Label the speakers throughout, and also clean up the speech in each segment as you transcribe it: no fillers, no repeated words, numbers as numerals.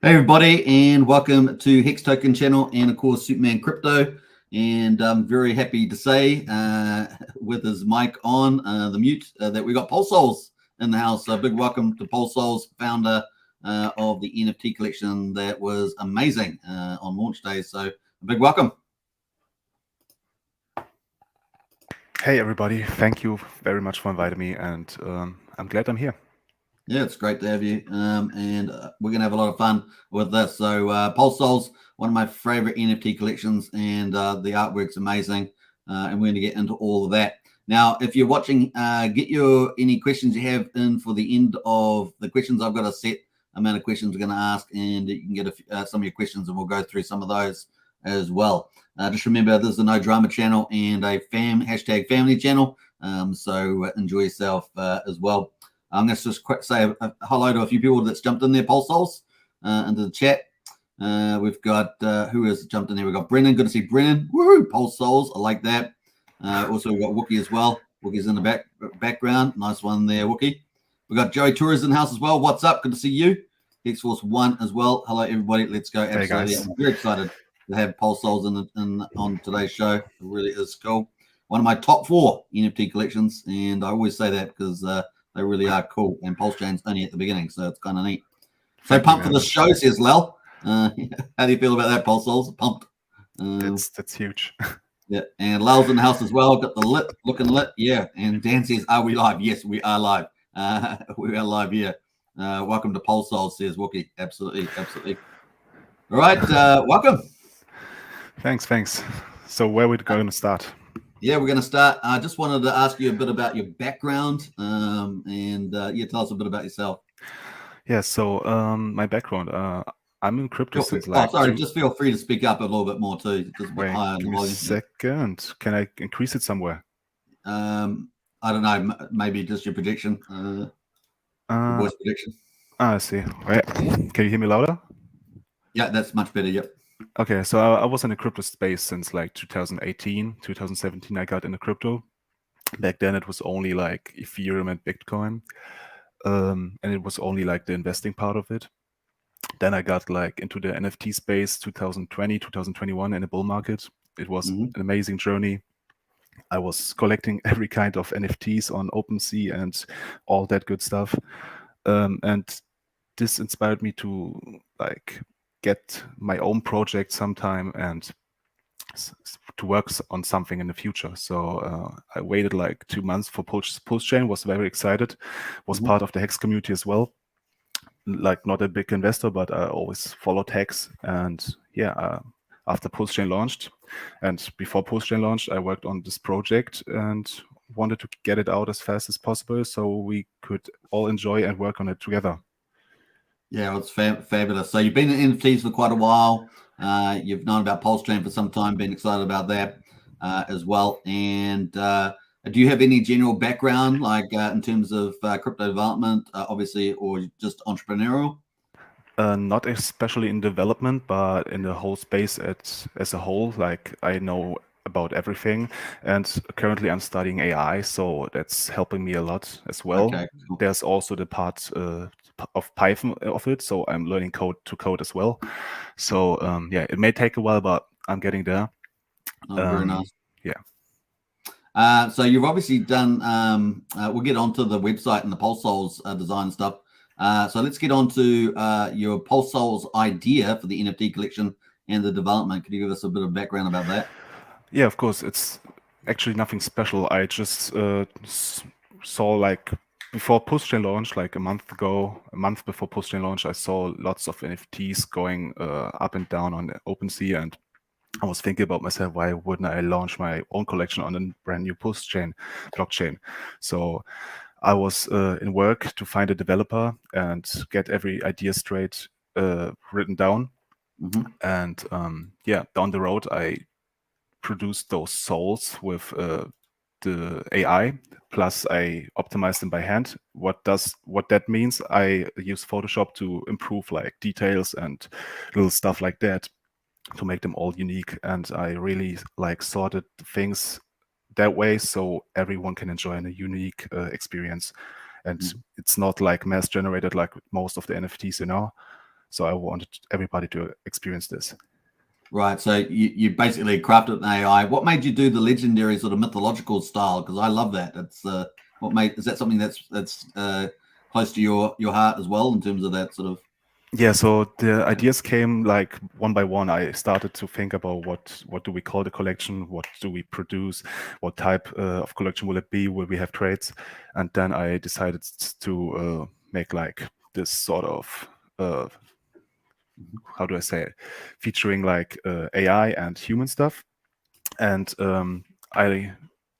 Speaker 1: Hey everybody, and welcome to Hex Token channel and of course Superman Crypto. And I'm very happy to say, with his mic on, the mute, that we got Pulsechain in the house. So big welcome to Pulsechain, founder of the NFT collection that was amazing on launch day. So a big welcome.
Speaker 2: Hey everybody, thank you very much for inviting me, and I'm glad I'm here.
Speaker 1: Yeah, it's great to have you, and we're going to have a lot of fun with this. So Pulsechain's one of my favorite NFT collections, and the artwork's amazing, and we're going to get into all of that. Now, if you're watching, get any questions you have in for the end of the questions. I've got a set amount of questions we're going to ask, and you can get some of your questions, and we'll go through some of those as well. Just remember, this is a no drama channel and a hashtag family channel, so enjoy yourself as well. I'm going to just quick say a hello to a few people that's jumped in there, Pulsechain, into the chat. We've got, who has jumped in there? We've got Brennan. Good to see Brennan. Woo! Pulsechain. I like that. Also, we've got Wookie as well. Wookie's in the background. Nice one there, Wookie. We've got Joey Torres in the house as well. What's up? Good to see you. Hex Force 1 as well. Hello, everybody. Let's go.
Speaker 2: Hey,
Speaker 1: absolutely.
Speaker 2: guys.
Speaker 1: I'm very excited to have Pulsechain on today's show. It really is cool. One of my top 4 NFT collections. And I always say that because they really are cool, and Pulsechain's only at the beginning, so it's kind of neat. So pumped for the show, says Lel. How do you feel about that, Pulsechain? Pumped.
Speaker 2: That's huge.
Speaker 1: Yeah, and Lel's in the house as well. Got the lit, looking lit. Yeah, and Dan says, "Are we live?" Yes, we are live. We are live here. Welcome to Pulsechain, says Wookie. Absolutely, absolutely. All right, welcome.
Speaker 2: Thanks. So where are we going to start?
Speaker 1: Yeah, we're going to start. I just wanted to ask you a bit about your background, and tell us a bit about yourself.
Speaker 2: Yeah, so my background, I'm in crypto since
Speaker 1: just feel free to speak up a little bit more too. Just a bit higher
Speaker 2: give me a second. Can I increase it somewhere?
Speaker 1: I don't know. Maybe just your prediction, your voice prediction.
Speaker 2: I see. Wait, can you hear me louder?
Speaker 1: Yeah, that's much better. Yep.
Speaker 2: Okay, so I was in the crypto space since like 2018, 2017. I got into crypto. Back then, it was only like Ethereum and Bitcoin, and it was only like the investing part of it. Then I got like into the NFT space 2020, 2021 in the bull market. It was an amazing journey. I was collecting every kind of NFTs on OpenSea and all that good stuff. And this inspired me to like get my own project sometime and to work on something in the future. So I waited like 2 months for Pulsechain, was very excited, was part of the Hex community as well. Like not a big investor, but I always followed Hex. And yeah, after Pulsechain launched and before Pulsechain launched, I worked on this project and wanted to get it out as fast as possible so we could all enjoy and work on it together.
Speaker 1: Yeah, it's fabulous. So you've been in NFTs for quite a while. You've known about Pulsechain for some time, been excited about that as well. And do you have any general background, like in terms of crypto development, obviously, or just entrepreneurial?
Speaker 2: Not especially in development, but in the whole space as a whole. Like I know about everything, and currently I'm studying AI, so that's helping me a lot as well.
Speaker 1: Okay, cool.
Speaker 2: There's also the part of Python of it, so I'm learning code as well. So yeah, it may take a while, but I'm getting there.
Speaker 1: Very nice.
Speaker 2: Yeah.
Speaker 1: So you've obviously done. We'll get onto the website and the Pulsechain design stuff. So let's get on to your Pulsechain idea for the NFT collection and the development. Could you give us a bit of background about that?
Speaker 2: Yeah, of course. It's actually nothing special. I just saw like before Pulsechain launch, like a month before Pulsechain launch, I saw lots of NFTs going up and down on OpenSea, and I was thinking about myself, why wouldn't I launch my own collection on a brand new Pulsechain blockchain? So I was in work to find a developer and get every idea straight written down. And yeah, down the road, I produced those souls with the AI, plus I optimized them by hand. What that means, I use Photoshop to improve like details and little stuff like that to make them all unique. And I really like sorted things that way so everyone can enjoy a unique experience. And it's not like mass generated like most of the NFTs, So I wanted everybody to experience this.
Speaker 1: Right. So you basically crafted an AI. What made you do the legendary sort of mythological style? Because I love that. It's is that something that's close to your heart as well in terms of that sort of?
Speaker 2: Yeah, so the ideas came like one by one. I started to think about what do we call the collection, what do we produce, what type of collection will it be, will we have trades, and then I decided to make like this sort of how do I say it, featuring like AI and human stuff, and I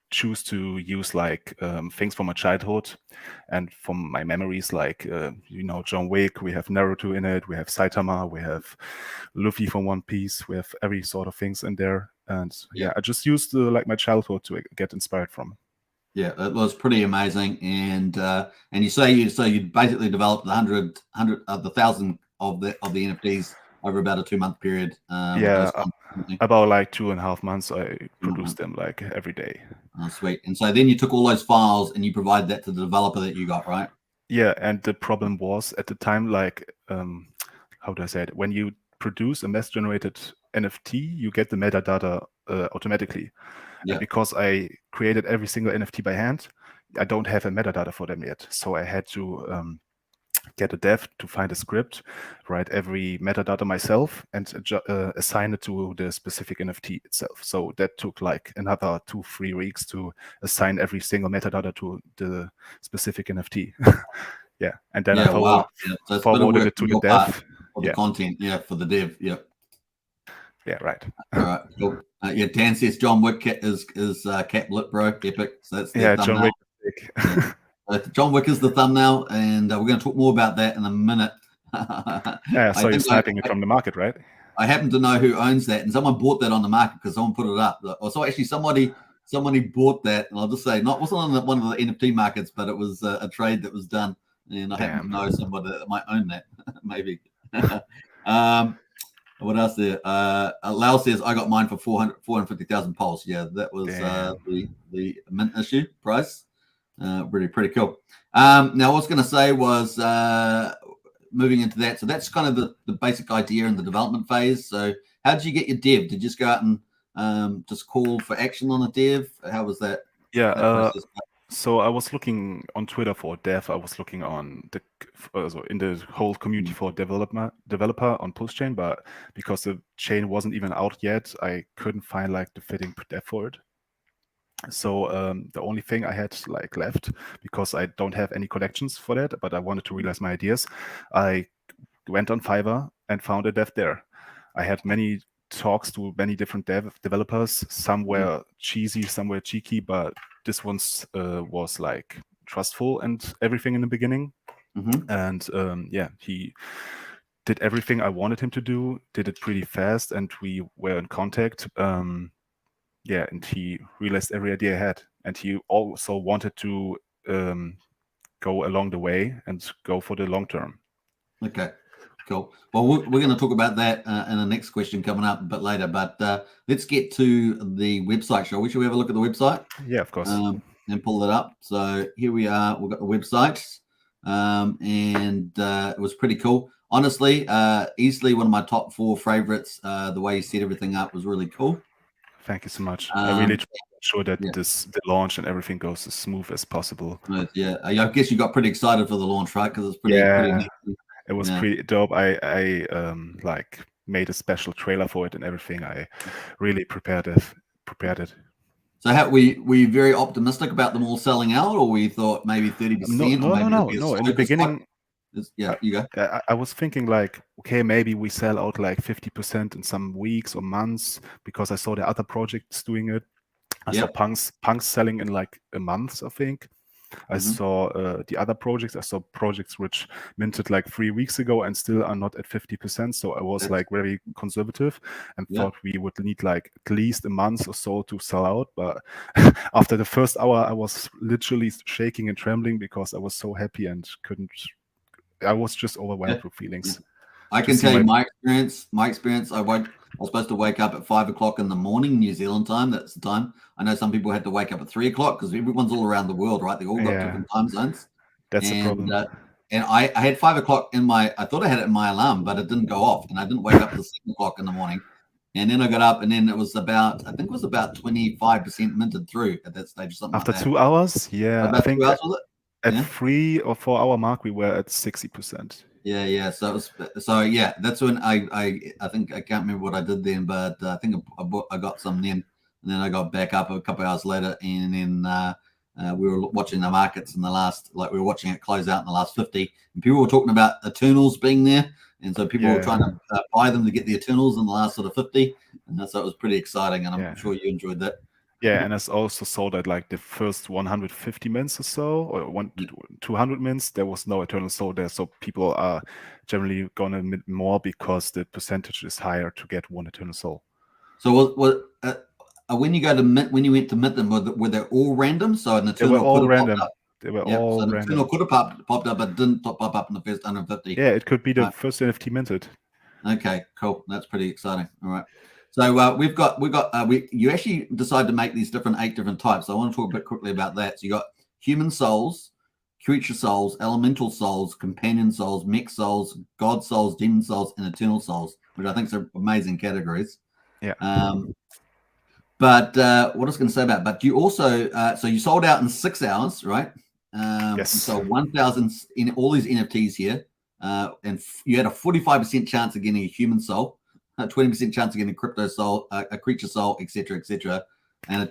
Speaker 2: choose to use like things from my childhood and from my memories, like John Wick. We have Naruto in it. We have Saitama. We have Luffy from One Piece. We have every sort of things in there. And yeah, I just used like my childhood to get inspired from.
Speaker 1: Yeah, it was pretty amazing. And you say you basically developed the 1,000 of the NFTs over about a 2-month period.
Speaker 2: Yeah, about like 2.5 months. I produced them like every day.
Speaker 1: Oh, sweet. And so then you took all those files and you provide that to the developer that you got, right?
Speaker 2: Yeah, and the problem was at the time, like, how do I say it? When you produce a mass-generated NFT, you get the metadata automatically.
Speaker 1: Yeah.
Speaker 2: And because I created every single NFT by hand, I don't have a metadata for them yet. So I had to get a dev to find a script, write every metadata myself, and assign it to the specific NFT itself. So that took like another 2-3 weeks to assign every single metadata to the specific NFT. Yeah, and then I forwarded it to the dev.
Speaker 1: For the content, for the dev,
Speaker 2: yeah, right.
Speaker 1: All right, cool. Dan says John Wick is Cap Lit, bro, epic. So that's
Speaker 2: John Wick.
Speaker 1: John Wick is the thumbnail, and we're going to talk more about that in a minute.
Speaker 2: So you're sniping it from the market, right?
Speaker 1: I happen to know who owns that, and someone bought that on the market because someone put it up. So actually, somebody bought that, and I'll just say, wasn't on one of the NFT markets, but it was a trade that was done, and I happen to know somebody that might own that, maybe. What else there? Lau says I got mine for 450,000 Pulse. Yeah, that was the mint issue price. Pretty cool. Now, what I was going to say was moving into that. So that's kind of the basic idea in the development phase. So how did you get your dev? Did you just go out and just call for action on a dev? How was that?
Speaker 2: Yeah. So I was looking on Twitter for a dev. I was looking on in the whole community for developer on Pulsechain, but because the chain wasn't even out yet, I couldn't find like the fitting dev for it. So the only thing I had like left, because I don't have any collections for that, but I wanted to realize my ideas, I went on Fiverr and found a dev there. I had many talks to many different developers. Some were cheesy, some were cheeky, but this one was like trustful and everything in the beginning. And he did everything I wanted him to do, did it pretty fast, and we were in contact. And he realized every idea I had, and he also wanted to go along the way and go for the long term.
Speaker 1: Okay, cool. Well, we're going to talk about that in the next question coming up a bit later, but let's get to the website, shall we? Shall we have a look at the website?
Speaker 2: Yeah, of course.
Speaker 1: And pull it up. So here we are. We've got the website, and it was pretty cool. Honestly, easily one of my top 4 favorites. The way you set everything up was really cool.
Speaker 2: Thank you so much. I really try to make sure that the launch and everything goes as smooth as possible.
Speaker 1: Yeah, I guess you got pretty excited for the launch, right? Because it's pretty neat.
Speaker 2: It was pretty dope. I like made a special trailer for it and everything. I really prepared it.
Speaker 1: So how were you very optimistic about them all selling out, or we thought maybe 30%?
Speaker 2: No. In the beginning,
Speaker 1: you go.
Speaker 2: I was thinking like, okay, maybe we sell out like 50% in some weeks or months, because I saw the other projects doing it. I saw punks selling in like a month, I think. I saw the other projects. I saw projects which minted like 3 weeks ago and still are not at 50%. So I was like very conservative and thought we would need like at least a month or so to sell out. But after the first hour, I was literally shaking and trembling because I was so happy and I was just overwhelmed with feelings.
Speaker 1: I can tell you my experience. I was supposed to wake up at 5 o'clock in the morning, New Zealand time. That's the time. I know some people had to wake up at 3 o'clock because everyone's all around the world, right? They all got different time zones.
Speaker 2: That's the problem.
Speaker 1: And I had 5 o'clock in my, I thought I had it in my alarm, but it didn't go off, and I didn't wake up till 7 o'clock in the morning. And then I got up, and then it was about, I think it was about 25% minted through at that stage, or something
Speaker 2: After
Speaker 1: like that.
Speaker 2: 2 hours, yeah,
Speaker 1: About
Speaker 2: I think
Speaker 1: 2 hours, was it?
Speaker 2: at 3 or 4 hour mark we were at 60%.
Speaker 1: Yeah. So it was, yeah, that's when I think I can't remember what I did then, but I think I got some then, and then I got back up a couple of hours later, and then we were watching the markets in the last, like we were watching it close out in the last 50, and people were talking about Eternals being there, and so people were trying to buy them to get the Eternals in the last sort of 50, and so it was pretty exciting, and I'm sure you enjoyed that.
Speaker 2: Yeah, and it's also so that like the first 150 mints or so, or 200 mints, there was no Eternal Soul there, so people are generally gonna mint more because the percentage is higher to get one Eternal Soul.
Speaker 1: So when you go to mint, when you went to mint them, were they all random? So an Eternal
Speaker 2: they were all
Speaker 1: could have
Speaker 2: random.
Speaker 1: popped up.
Speaker 2: They were all
Speaker 1: so
Speaker 2: random.
Speaker 1: Eternal could have popped up, but didn't pop up in the first 150.
Speaker 2: Yeah, it could be the first NFT minted.
Speaker 1: Okay, cool. That's pretty exciting. All right. So you actually decided to make these 8 different types. So I want to talk a bit quickly about that. So you got human souls, creature souls, elemental souls, companion souls, mech souls, god souls, demon souls, and eternal souls, which I think are amazing categories.
Speaker 2: Yeah.
Speaker 1: But what I was going to say about, but you also, so you sold out in 6 hours, right?
Speaker 2: Yes.
Speaker 1: You sold 1,000 in all these NFTs here, and you had a 45% chance of getting a human soul, a 20% chance of getting a crypto soul, a creature soul, etc., and a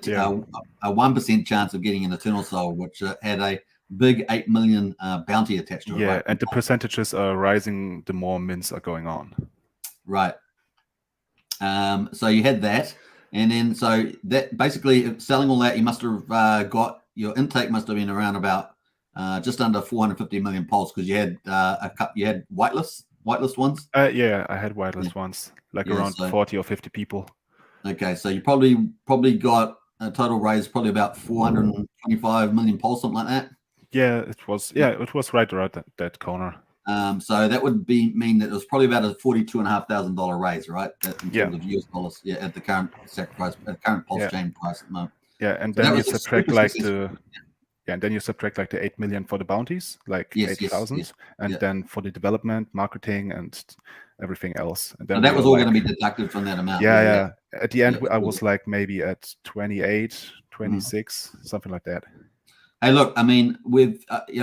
Speaker 1: 1% chance of getting an eternal soul, which had a big 8 million bounty attached to it.
Speaker 2: Yeah,
Speaker 1: right?
Speaker 2: and the percentages are rising the more mints are going on.
Speaker 1: Right. So you had that. And then, so that basically selling all that, you must have got, your intake must have been around about just under 450 million pulse, because you had you had whitelist ones.
Speaker 2: Yeah, I had whitelist ones, like around 40 or 50 people.
Speaker 1: Okay, so you probably got a total raise probably about 425 million pulse, something like that.
Speaker 2: Yeah, it was. Yeah, it was right around that corner.
Speaker 1: So that would mean that it was probably about a $42,500 raise, right? In terms of US dollars, at the current sacrifice, current Pulsechain price at the moment.
Speaker 2: Yeah, and then you subtract like and then you subtract like the 8 million for the bounties, like 8,000, and then for the development, marketing, and everything else. And then
Speaker 1: that was all going to be deducted from that amount.
Speaker 2: Yeah. At the end, I was like maybe at 28, 26, something like that.
Speaker 1: Hey, look, I mean,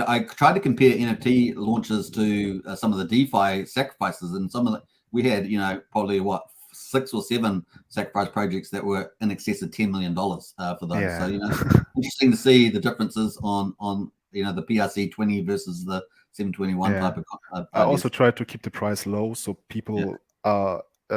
Speaker 1: I tried to compare NFT launches to some of the DeFi sacrifices, and we had, probably 6 or 7 sacrifice projects that were in excess of $10 million for those.
Speaker 2: Yeah.
Speaker 1: So, interesting to see the differences on the PRC 20 versus the 721 type of.
Speaker 2: I also tried to keep the price low so people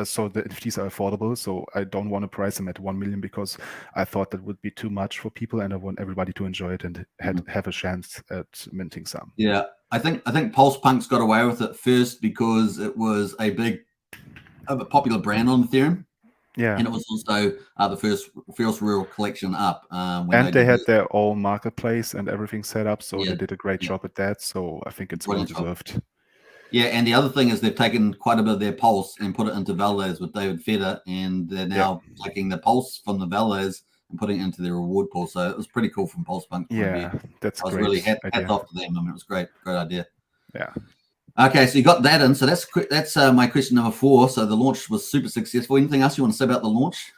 Speaker 2: so the NFTs are affordable. So I don't want to price them at 1 million because I thought that would be too much for people, and I want everybody to enjoy it and have a chance at minting some.
Speaker 1: Yeah, I think Pulse Punk's got away with it first because it was a popular brand on Ethereum.
Speaker 2: Yeah,
Speaker 1: and it was also the first real collection up.
Speaker 2: And they had their own marketplace and everything set up, so they did a great job at that. So I think it's well deserved.
Speaker 1: Yeah, and the other thing is they've taken quite a bit of their Pulse and put it into validators with David Feder, and they're now taking the Pulse from the validators and putting it into their reward pool. So it was pretty cool from Pulse Punk.
Speaker 2: That's
Speaker 1: I was
Speaker 2: great.
Speaker 1: really hats off to them. I mean, it was great idea.
Speaker 2: Yeah.
Speaker 1: Okay, so you got that in. So that's my question number 4. So the launch was super successful. Anything else you want to say about the launch?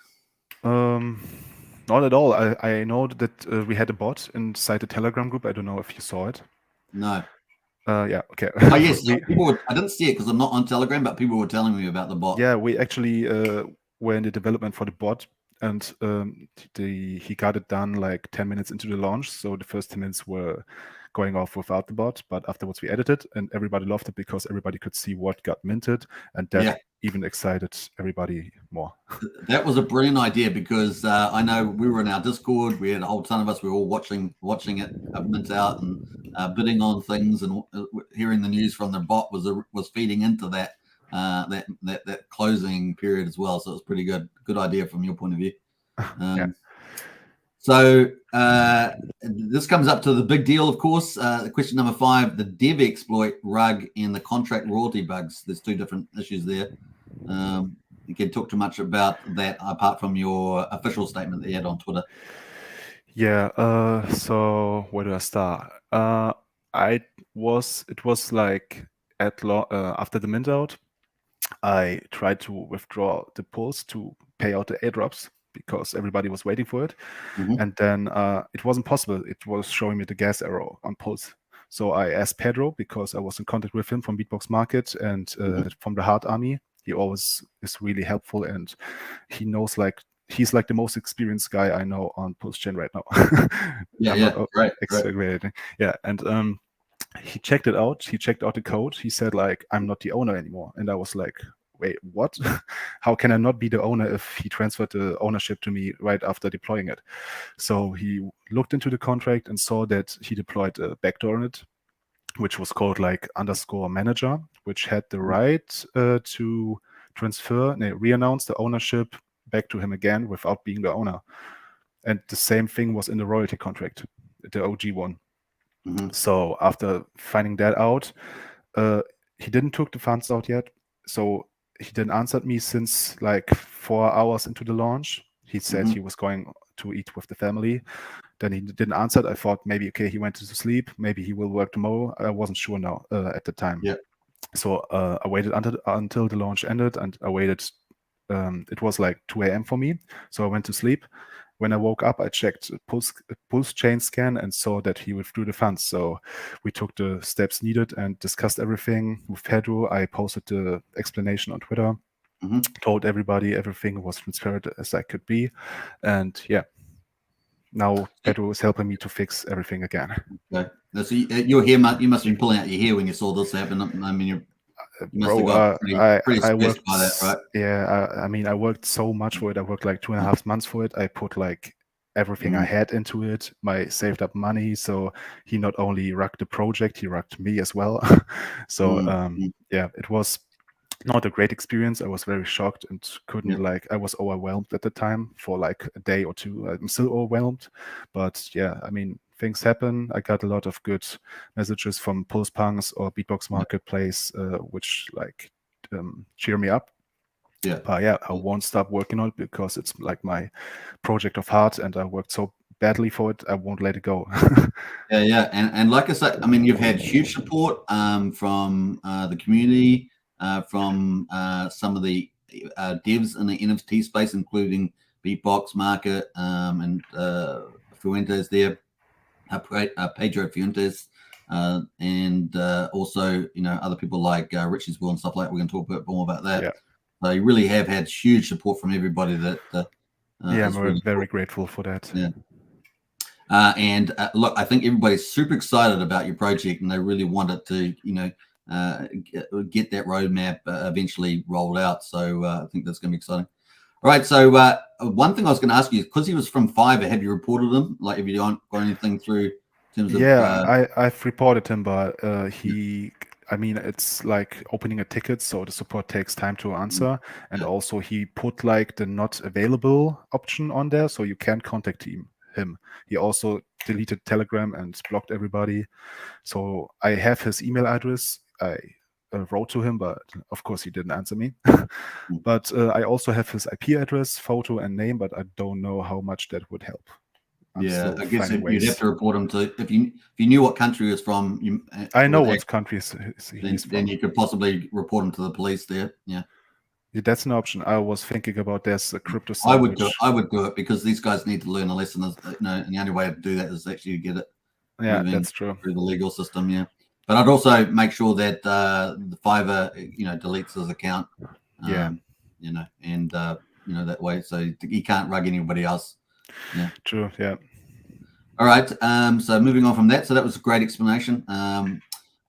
Speaker 2: Not at all. I know that we had a bot inside the Telegram group. I don't know if you saw it.
Speaker 1: No.
Speaker 2: Yeah. Okay.
Speaker 1: Oh yes, I didn't see it because I'm not on Telegram, but people were telling me about the bot.
Speaker 2: Yeah, we actually were in the development for the bot, and he got it done like 10 minutes into the launch. So the first 10 minutes were going off without the bot, but afterwards we edited, and everybody loved it because everybody could see what got minted, and that even excited everybody more.
Speaker 1: That was a brilliant idea because I know we were in our Discord. We had a whole ton of us. We were all watching it mint out and bidding on things, and hearing the news from the bot was feeding into that closing period as well. So it was pretty good idea from your point of view. So this comes up to the big deal, of course. Question number 5: the dev exploit rug and the contract royalty bugs. There's 2 different issues there. You can talk too much about that apart from your official statement that you had on Twitter.
Speaker 2: Yeah. So where do I start? It was like after the mint out, I tried to withdraw the Pulse to pay out the airdrops because everybody was waiting for it. And then it wasn't possible. It was showing me the gas error on Pulse. So I asked Pedro, because I was in contact with him from Beatbox Market and from the Hard Army. He always is really helpful, and he knows, like, he's like the most experienced guy I know on Pulsechain right now. I'm not exaggerating. Yeah, and he checked it out. He checked out the code. He said, like, I'm not the owner anymore. And I was like, wait, what? How can I not be the owner if he transferred the ownership to me right after deploying it? So he looked into the contract and saw that he deployed a backdoor in it, which was called like _manager, which had the right to re-announce the ownership back to him again without being the owner. And the same thing was in the royalty contract, the OG one. So after finding that out, he didn't took the funds out yet. So he didn't answer me since like 4 hours into the launch. He said he was going to eat with the family. Then he didn't answer. I thought maybe, okay, he went to sleep. Maybe he will work tomorrow. I wasn't sure now at the time.
Speaker 1: Yeah.
Speaker 2: So I waited until the launch ended, and I waited. It was like 2 a.m. for me. So I went to sleep. When I woke up, I checked Pulsechain scan and saw that he withdrew the funds. So we took the steps needed and discussed everything with Pedro. I posted the explanation on Twitter, told everybody everything was transparent as I could be. And yeah, now Pedro is helping me to fix everything again.
Speaker 1: Okay. So your hair, you must have been pulling out your hair when you saw this happen. I mean, you must have got pretty stressed by that, right?
Speaker 2: Yeah, I mean, I worked so much for it. I worked like 2.5 months for it. I put like everything I had into it, my saved up money. So he not only rocked the project, he rocked me as well. So yeah, it was not a great experience. I was very shocked and couldn't I was overwhelmed at the time for like a day or two. I'm still overwhelmed, but yeah, I mean, things happen. I got a lot of good messages from Pulse Punks or Beatbox Marketplace, which like cheer me up.
Speaker 1: Yeah.
Speaker 2: But yeah, I won't stop working on it because it's like my project of heart, and I worked so badly for it. I won't let it go.
Speaker 1: Yeah. And like I said, I mean, you've had huge support from the community, from some of the devs in the NFT space, including Beatbox Market and Fuentes there, Pedro Fuentes, and also, you know, other people like Richie's Will and stuff like that. We're going to talk a bit more about that.
Speaker 2: Yeah.
Speaker 1: So you really have had huge support from everybody that
Speaker 2: yeah, I'm really very grateful for that.
Speaker 1: Yeah. And look, I think everybody's super excited about your project, and they really want it to, you know, get that roadmap eventually rolled out. So I think that's going to be exciting. All right. So one thing I was going to ask you is, because he was from Fiverr, have you reported him? Like, have you got anything through in terms of?
Speaker 2: Yeah, I've reported him, but I mean, it's like opening a ticket, so the support takes time to answer. And also he put like the not available option on there, so you can't contact him. He also deleted Telegram and blocked everybody. So I have his email address. I wrote to him, but of course he didn't answer me. But I also have his IP address, photo, and name, but I don't know how much that would help.
Speaker 1: I guess you'd have to report him to, if you knew what country he was from.
Speaker 2: I know what country he's from.
Speaker 1: Then you could possibly report him to the police there. Yeah,
Speaker 2: that's an option. I was thinking about there's a crypto site.
Speaker 1: I would do it because these guys need to learn a lesson. You know, and the only way to do that is actually get it.
Speaker 2: Yeah, that's true.
Speaker 1: Through the legal system. Yeah, but I'd also make sure that the Fiverr, you know, deletes his account. You know, and you know, that way, so he can't rug anybody else. Yeah.
Speaker 2: True. Yeah.
Speaker 1: All right. So moving on from that. So that was a great explanation.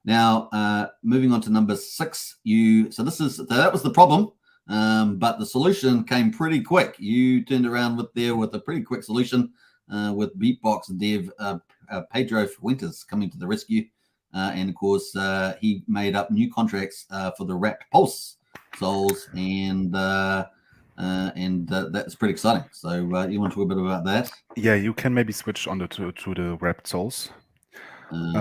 Speaker 1: Now moving on to number 6. That was the problem. But the solution came pretty quick. You turned around with a pretty quick solution with Beatbox dev Pedro Fuentes coming to the rescue. And of course, he made up new contracts for the wrapped Pulse souls, and that's pretty exciting. So you want to talk a bit about that?
Speaker 2: Yeah, you can maybe switch on to the wrapped souls.
Speaker 1: So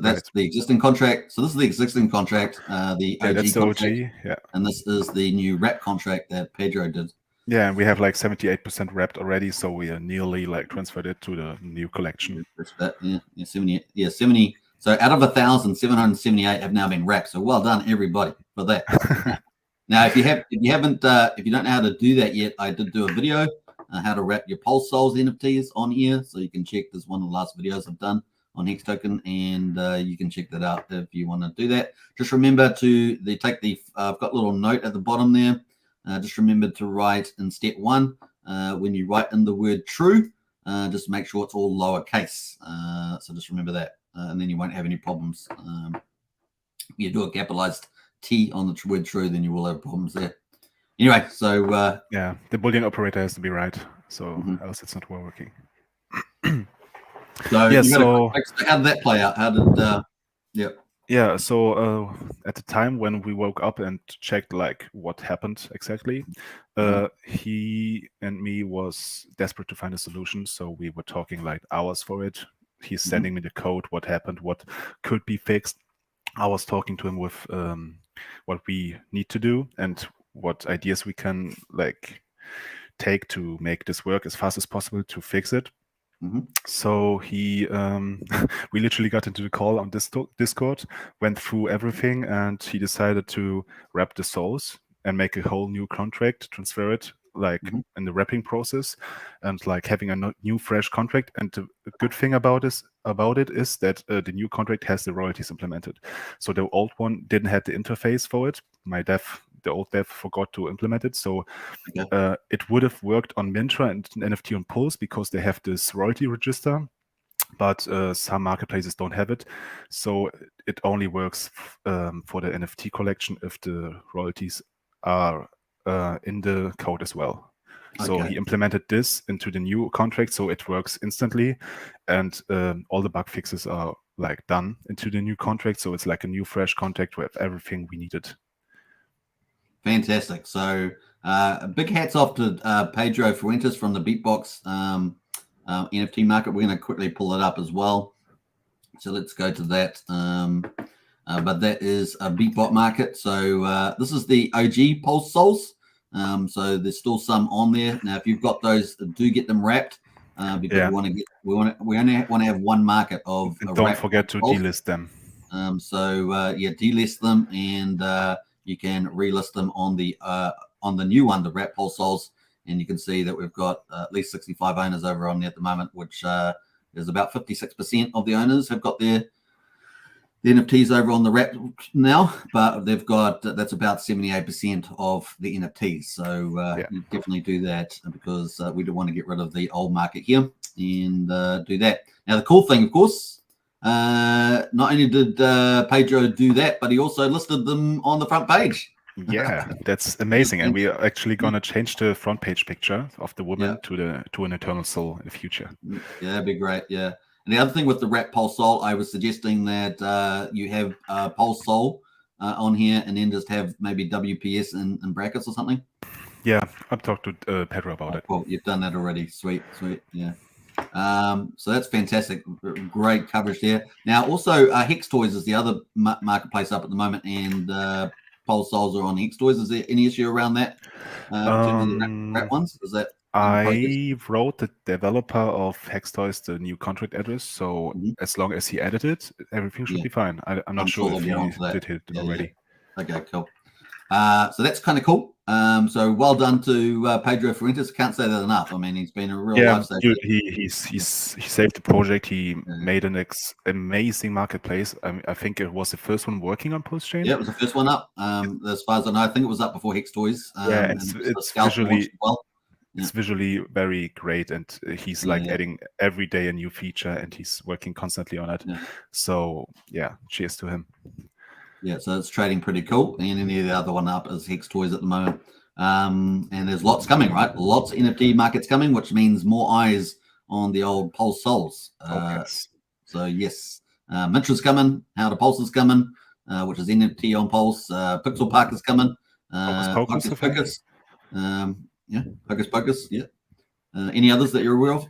Speaker 1: that's the existing contract. So this is the existing contract, the OG
Speaker 2: that's the
Speaker 1: contract,
Speaker 2: OG, yeah.
Speaker 1: And this is the new wrap contract that Pedro did.
Speaker 2: Yeah, and we have like 78% wrapped already, so we are nearly like transferred it to the new collection.
Speaker 1: Yeah, 70. Yeah, 70. So out of 1,778 have now been wrapped. So well done, everybody, for that. Now, if you don't know how to do that yet, I did do a video how to wrap your Pulse Souls NFTs on here, so you can check. This one of the last videos I've done on Hex Token, and you can check that out if you want to do that. Just remember to I've got a little note at the bottom there. Just remember to write in step 1 when you write in the word true, just make sure it's all lowercase. So just remember that, and then you won't have any problems. If you do a capitalized T on the word true, then you will have problems there. Anyway, so
Speaker 2: yeah, the Boolean operator has to be right, so else it's not working.
Speaker 1: So
Speaker 2: yeah,
Speaker 1: so how did that play out? How did
Speaker 2: Yeah, so at the time when we woke up and checked like what happened exactly, he and me was desperate to find a solution, so we were talking like hours for it. He's sending me the code, what happened, what could be fixed. I was talking to him with what we need to do and what ideas we can like take to make this work as fast as possible to fix it. So he, we literally got into the call on Discord, went through everything, and he decided to wrap the souls and make a whole new contract, transfer it like in the wrapping process, and like having a new fresh contract. And the good thing about it is that the new contract has the royalties implemented. So the old one didn't have the interface for it. The old dev forgot to implement it. So it would have worked on Mintra and NFT on Pulse because they have this royalty register, but some marketplaces don't have it. So it only works for the NFT collection if the royalties are in the code as well. So he implemented this into the new contract, so it works instantly, and all the bug fixes are like done into the new contract. So it's like a new fresh contract with everything we needed.
Speaker 1: Fantastic. So big hats off to Pedro Fuentes from the Beatbox NFT market. We're going to quickly pull it up as well. So let's go to that. But that is a Beatbot market. So this is the OG Pulse Souls. So there's still some on there. Now, if you've got those, do get them wrapped because we only want to have one market of.
Speaker 2: Don't forget to delist them.
Speaker 1: Delist them, and you can relist them on the new one, the Wrap Pulse Souls, and you can see that we've got at least 65 owners over on there at the moment, which is about 56% of the owners have got the NFTs over on the Wrap now, but they've got that's about 78% of the NFTs. So you definitely do that because we do want to get rid of the old market here and do that. Now, the cool thing, of course, not only did Pedro do that, but he also listed them on the front page.
Speaker 2: Yeah, that's amazing. And we are actually going to change the front page picture of the woman to an eternal soul in the future.
Speaker 1: Yeah, that'd be great. Yeah. And the other thing with the Wrap Pulse Soul, I was suggesting that you have Pulse Soul on here and then just have maybe WPS in brackets or something.
Speaker 2: Yeah, I've talked to Pedro about it.
Speaker 1: Cool. You've done that already. Sweet. Yeah. So that's fantastic. Great coverage there. Now, also, Hex Toys is the other marketplace up at the moment, and Pulse Souls are on Hex Toys. Is there any issue around that? In terms of the wrap ones? Is that
Speaker 2: I wrote the developer of Hex Toys the new contract address, so as long as he added it, everything should be fine. I'm not sure if he did hit it already.
Speaker 1: Yeah. Okay, cool. So that's kind of cool. So well done to Pedro Fuentes. Can't say that enough. I mean, he's been a real lifesaver.
Speaker 2: He saved the project. He made an amazing marketplace. I think it was the first one working on Pulsechain.
Speaker 1: Yeah, it was the first one up. As far as I know, I think it was up before Hex Toys.
Speaker 2: It's visually very great, and he's adding every day a new feature, and he's working constantly on it. So cheers to him.
Speaker 1: Yeah, so it's trading pretty cool. And any of the other one up is Hex Toys at the moment. And there's lots coming, right? Lots of NFT markets coming, which means more eyes on the old Pulse Souls. So yes, Mintra's coming. How to Pulse is coming, which is NFT on Pulse. Pixel Park is coming. Hocus Pocus. Hocus Pocus. Yeah. Any others that you're aware of?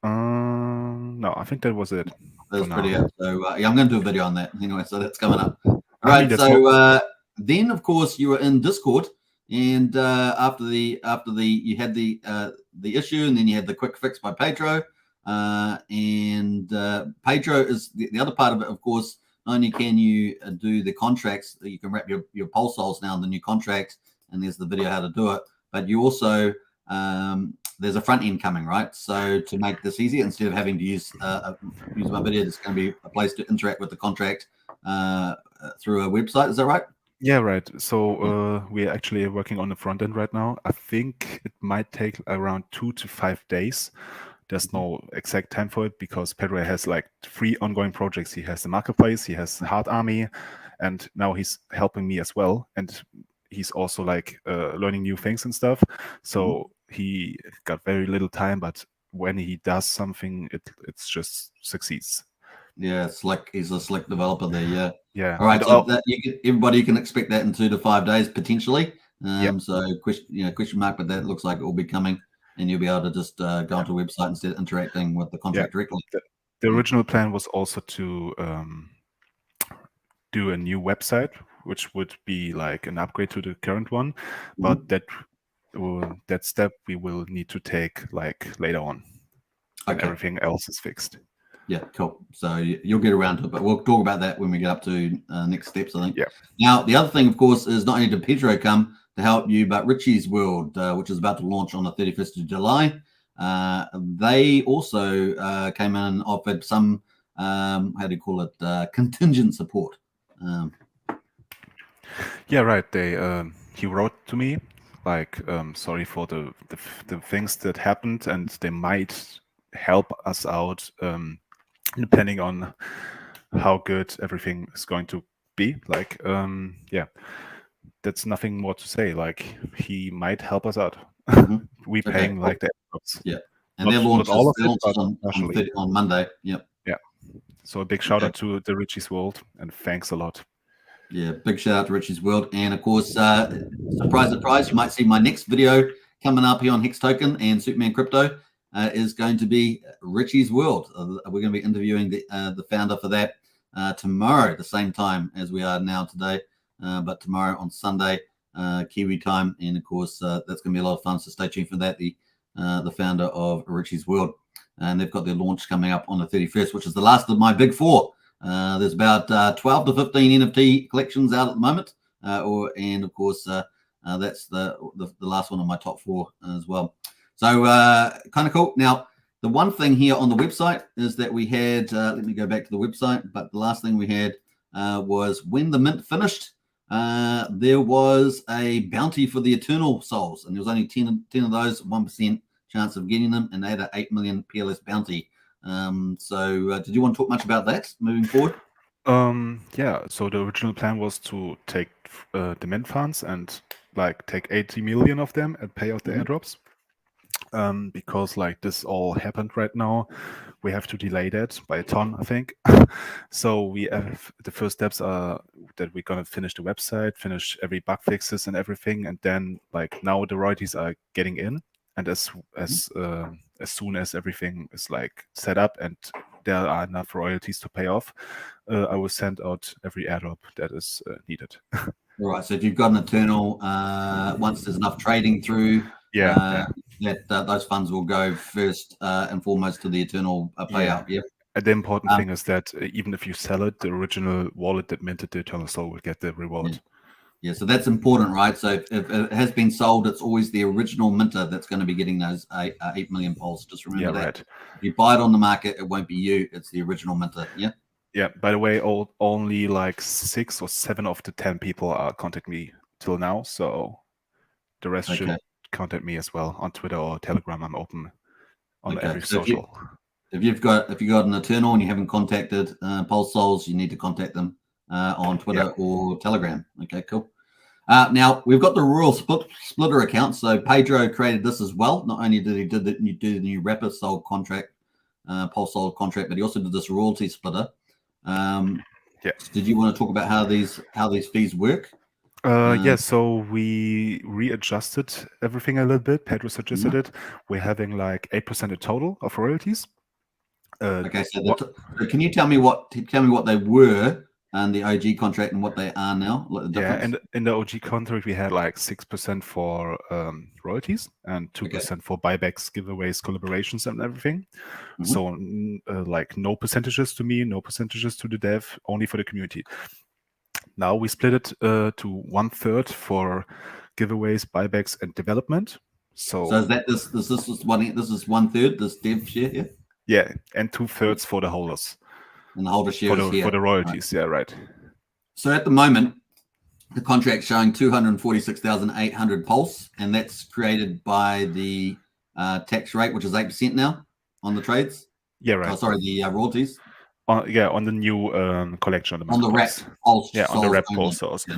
Speaker 2: No, I think that was it.
Speaker 1: That's pretty good. So I'm going to do a video on that anyway. So that's coming up. All right. So then, of course, you were in Discord, and after you had the issue, and then you had the quick fix by Pedro. And Pedro is the other part of it, of course. Not only can you do the contracts, you can wrap your Pulse Souls now in the new contract, and there's the video how to do it, but you also there's a front end coming, right? So to make this easier, instead of having to use my video, there's going to be a place to interact with the contract through a website. Is that right?
Speaker 2: Yeah, right. So we're actually working on the front end right now. I think it might take around 2 to 5 days. There's no exact time for it because Pedro has like 3 ongoing projects. He has the marketplace, he has Hard Army, and now he's helping me as well. And he's also like learning new things and stuff. So he got very little time, but when he does something, it's just succeeds.
Speaker 1: Yeah, he's a slick developer there. Yeah.
Speaker 2: Yeah.
Speaker 1: All right. So everybody can expect that in 2 to 5 days potentially. So question mark, but that looks like it will be coming, and you'll be able to just go onto a website instead of interacting with the contract directly.
Speaker 2: The original plan was also to do a new website, which would be like an upgrade to the current one, but that step we will need to take like later on when everything else is fixed.
Speaker 1: Yeah, cool. So you'll get around to it, but we'll talk about that when we get up to next steps, I think.
Speaker 2: Yeah.
Speaker 1: Now, the other thing, of course, is not only did Pedro come to help you, but Richie's World, which is about to launch on the 31st of July, they also came in and offered some, how do you call it, contingent support.
Speaker 2: Yeah, right. He wrote to me like, sorry for the things that happened, and they might help us out depending on how good everything is going to be. Like, that's nothing more to say. Like, he might help us out. We paying like the airdrops.
Speaker 1: Yeah, and they're launched on Monday. Yep.
Speaker 2: Yeah. So a big shout out to the Richie's World, and thanks a lot.
Speaker 1: Yeah, big shout out to Richie's World. And of course, surprise, surprise, you might see my next video coming up here on Hex Token and Superman Crypto is going to be Richie's World. We're going to be interviewing the founder for that tomorrow, the same time as we are now today, but tomorrow on Sunday, Kiwi time. And of course, that's going to be a lot of fun. So stay tuned for that. The founder of Richie's World, and they've got their launch coming up on the 31st, which is the last of my big 4. There's about 12 to 15 NFT collections out at the moment, and of course that's the last one of my top 4 as well. So kind of cool. Now, the one thing here on the website is that we had, let me go back to the website, but the last thing we had was when the mint finished, there was a bounty for the Eternal Souls, and there was only 10 of those, 1% chance of getting them, and they had an 8 million PLS bounty. So did you want to talk much about that moving forward?
Speaker 2: Yeah, so the original plan was to take the mint funds and like take 80 million of them and pay out the airdrops. Because like this all happened right now, we have to delay that by a ton, I think. So we have the first steps are that we're gonna finish the website, finish every bug fixes and everything, and then like now the royalties are getting in, and as soon as everything is like set up and there are enough royalties to pay off, I will send out every airdrop that is needed.
Speaker 1: All right. So if you've got an Eternal, once there's enough trading through, that those funds will go first and foremost to the Eternal payout. Yeah.
Speaker 2: And the important thing is that even if you sell it, the original wallet that minted the Eternal Soul will get the reward.
Speaker 1: Yeah, so that's important, right? So if it has been sold, it's always the original minter that's going to be getting those 8 million pulse. Just remember that. Right. If you buy it on the market, it won't be you. It's the original minter. Yeah.
Speaker 2: Yeah. By the way, only like 6 or 7 of the 10 people are contacting me till now. So the rest should contact me as well on Twitter or Telegram. I'm open on every social.
Speaker 1: If you've got an Eternal and you haven't contacted Pulse Souls, you need to contact them on Twitter or Telegram. Okay, cool. Now we've got the Royal Splitter account. So Pedro created this as well. Not only did he do the new Rapper Soul contract, Pulse Soul contract, but he also did this royalty splitter. Did you want to talk about how these fees work?
Speaker 2: So we readjusted everything a little bit. Pedro suggested it. We're having like 8% in total of royalties.
Speaker 1: Okay, so can you tell me what they were and the OG contract and what they are now? Like the difference?
Speaker 2: and in the OG contract we had like 6% for royalties and 2% for buybacks, giveaways, collaborations, and everything. So like no percentages to me, no percentages to the dev, only for the community. Now we split it to 1/3 for giveaways, buybacks, and development. So
Speaker 1: is that this is 1/3 this dev share here?
Speaker 2: Yeah, and 2/3 for the holders.
Speaker 1: And the holder share is here.
Speaker 2: For the royalties,
Speaker 1: right.
Speaker 2: Yeah, right.
Speaker 1: So at the moment, the contract's showing 246,800 Pulse, and that's created by the tax rate, which is 8% now on the trades.
Speaker 2: Yeah, right.
Speaker 1: Oh, sorry, the royalties.
Speaker 2: On the new collection.
Speaker 1: On the wrap Pulse.
Speaker 2: Yeah, on the wrap Pulse Souls.
Speaker 1: Yeah,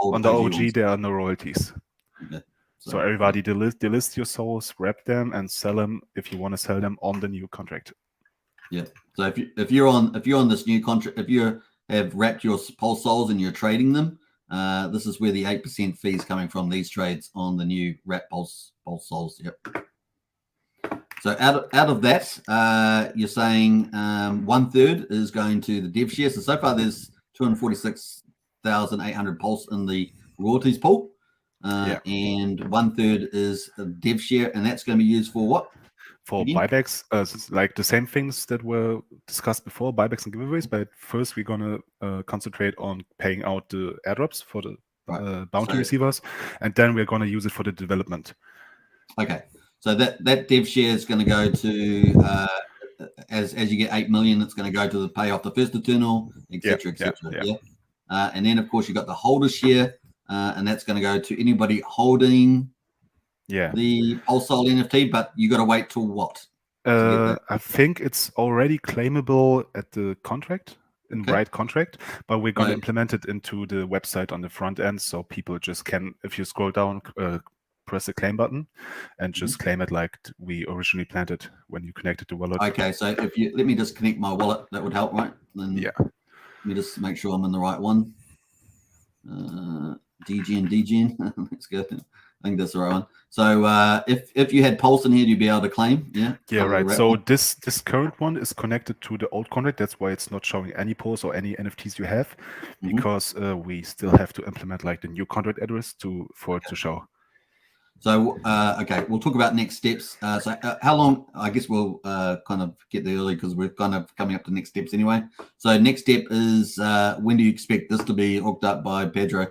Speaker 2: on the OG, there are no royalties.
Speaker 1: Okay.
Speaker 2: So everybody delist your souls, wrap them, and sell them if you want to sell them on the new contract.
Speaker 1: Yeah. So if you're on this new contract, if you have wrapped your Pulse Souls and you're trading them, this is where the 8% fee is coming from. These trades on the new wrap Pulse Souls. Yep. So out of that, you're saying 1/3 is going to the dev share. So far there's 246,800 Pulse in the royalties pool, and 1/3 is the dev share, and that's going to be used for what?
Speaker 2: For buybacks, like the same things that were discussed before, buybacks and giveaways. But first, we're gonna concentrate on paying out the airdrops for the bounty receivers, and then we're gonna use it for the development.
Speaker 1: Okay, so that dev share is going to go to as you get 8 million, it's going to go to the pay off the first eternal, etc., etc. Yeah. And then of course you got the holder share, and that's going to go to anybody holding. The Pulse Soul NFT, but you got to wait till what?
Speaker 2: I think it's already claimable at the contract, right contract, but we're going to implement it into the website on the front end, so people just can, if you scroll down, press the claim button and just claim it like we originally planned it when you connected the wallet.
Speaker 1: Okay, so if you let me just connect my wallet, that would help, right? Then let me just make sure I'm in the right one. DGN. Let's go. I think that's the right one. So if you had Pulse in here, you'd be able to claim. Yeah,
Speaker 2: right. So this current one is connected to the old contract. That's why it's not showing any Pulse or any NFTs you have, because we still have to implement like the new contract address for it to show.
Speaker 1: So okay, we'll talk about next steps. So how long? I guess we'll kind of get there early because we're kind of coming up to next steps anyway. So next step is when do you expect this to be hooked up by Pedro?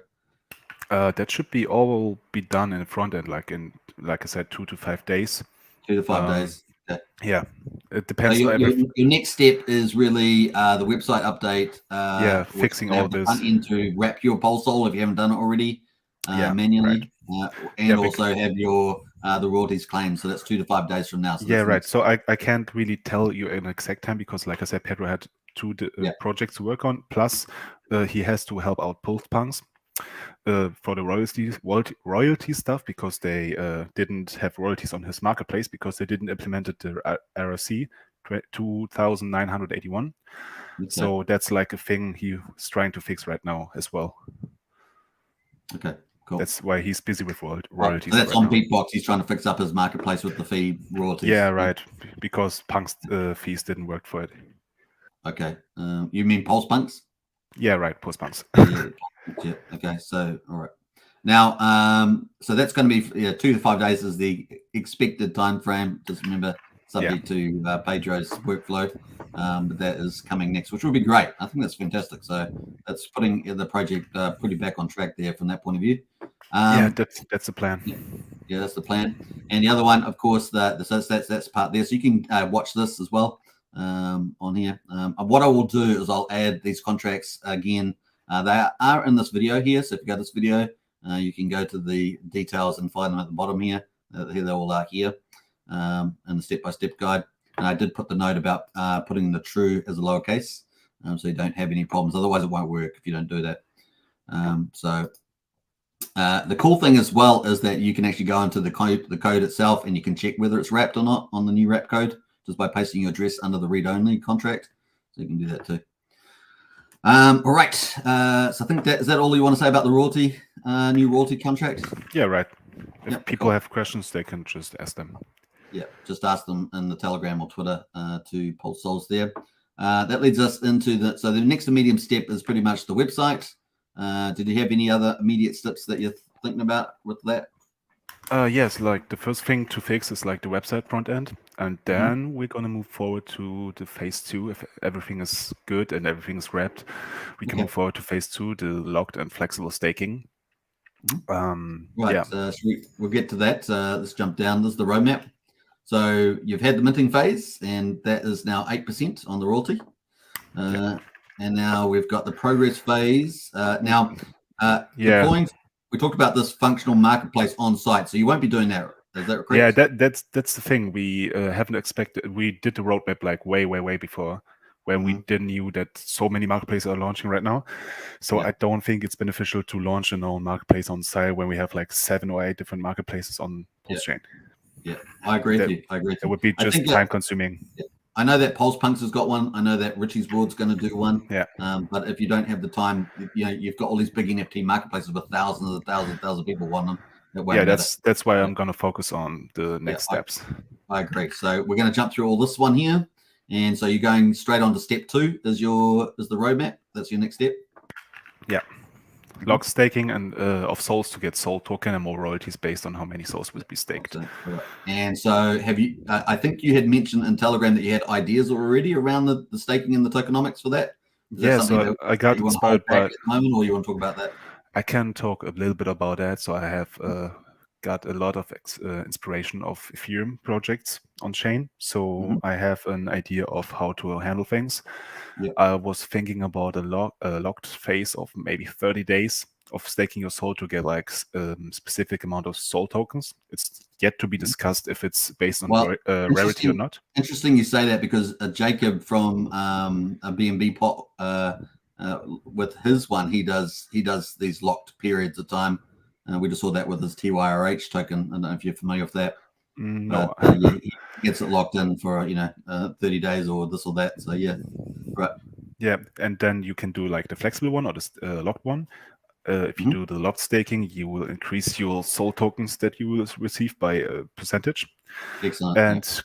Speaker 2: That should be all be done in the front end, like I said, 2 to 5 days.
Speaker 1: 2 to 5 days. Okay.
Speaker 2: Yeah, it depends.
Speaker 1: So your next step is really the website update.
Speaker 2: Fixing all this.
Speaker 1: To wrap your Pulse Soul if you haven't done it already manually, and also have your the royalties claimed. So that's 2 to 5 days from now. So
Speaker 2: right. So I can't really tell you an exact time because, like I said, Pedro had 2 projects to work on. Plus, he has to help out Pulsepunks for the royalty stuff because they didn't have royalties on his marketplace because they didn't implement the RRC 2981. So that's like a thing he's trying to fix right now as well. Okay, cool. That's why he's busy with royalties.
Speaker 1: So that's on Beatbox. He's trying to fix up his marketplace with the fee royalties.
Speaker 2: Yeah, right. Because Punk's fees didn't work for it.
Speaker 1: Okay. You mean Pulsepunks?
Speaker 2: Yeah, right. Pulsepunks.
Speaker 1: Yeah. Okay. So, all right. Now, so that's going to be 2 to 5 days is the expected time frame. Just remember, subject to Pedro's workflow, but that is coming next, which will be great. I think that's fantastic. So that's putting the project pretty back on track there from that point of view.
Speaker 2: That's the plan.
Speaker 1: Yeah, that's the plan. And the other one, of course, that's the part there. So you can watch this as well on here. What I will do is I'll add these contracts again. They are in this video here. So if you go to this video, you can go to the details and find them at the bottom here. Here they all are here in the step-by-step guide. And I did put the note about putting the true as a lowercase, so you don't have any problems. Otherwise, it won't work if you don't do that. The cool thing as well is that you can actually go into the code itself and you can check whether it's wrapped or not on the new wrap code just by pasting your address under the read-only contract. So you can do that too. All right. So I think is that all you want to say about the new royalty contract?
Speaker 2: Yeah, right. If people have questions, they can just ask them.
Speaker 1: Yeah, just ask them in the Telegram or Twitter to Pulse Souls there. that leads us into the next immediate step is pretty much the website. Did you have any other immediate steps that you're thinking about with that?
Speaker 2: Yes, like the first thing to fix is like the website front end, and then we're gonna move forward to the phase 2. If everything is good and everything is wrapped, we can move forward to phase 2, the locked and flexible staking.
Speaker 1: Right, we'll get to that. Let's jump down. This is the roadmap. So you've had the minting phase, and that is now 8% on the royalty. And now we've got the progress phase. Deploying. We talked about this functional marketplace on site, so you won't be doing that. Is that correct?
Speaker 2: Yeah, that's the thing. We haven't expected. We did the roadmap like way before, when we didn't knew that so many marketplaces are launching right now. So I don't think it's beneficial to launch a known marketplace on site when we have like 7 or 8 different marketplaces on Pulsechain.
Speaker 1: Yeah, I agree with you.
Speaker 2: It would be just time consuming.
Speaker 1: I know that Pulsepunks has got one. I know that Richie's World's going to do one.
Speaker 2: Yeah.
Speaker 1: But if you don't have the time, you've got all these big NFT marketplaces with thousands of people want them.
Speaker 2: Yeah, that's why I'm going to focus on the next steps.
Speaker 1: I agree. So we're going to jump through all this one here. And so you're going straight on to step 2 is the roadmap. That's your next step.
Speaker 2: Yeah. Lock staking and of souls to get soul token and more royalties based on how many souls will be staked.
Speaker 1: And so have you, I think you had mentioned in Telegram that you had ideas already around the staking and the tokenomics for that.
Speaker 2: So I got inspired by
Speaker 1: at the moment, or you want to talk about that?
Speaker 2: I can talk a little bit about that. So I have got a lot of inspiration of Ethereum projects on chain. So I have an idea of how to handle things. I was thinking about a locked phase of maybe 30 days of staking your soul to get like a specific amount of soul tokens. It's yet to be discussed if it's based on rarity or not.
Speaker 1: Interesting you say that, because Jacob from a BNB pot with his one, he does these locked periods of time. We just saw that with his TYRH token. I don't know if you're familiar with that.
Speaker 2: No.
Speaker 1: But, he gets it locked in for 30 days or this or that. So right.
Speaker 2: Yeah, and then you can do like the flexible one or the locked one. If you do the locked staking, you will increase your soul tokens that you will receive by a percentage.
Speaker 1: Excellent.
Speaker 2: And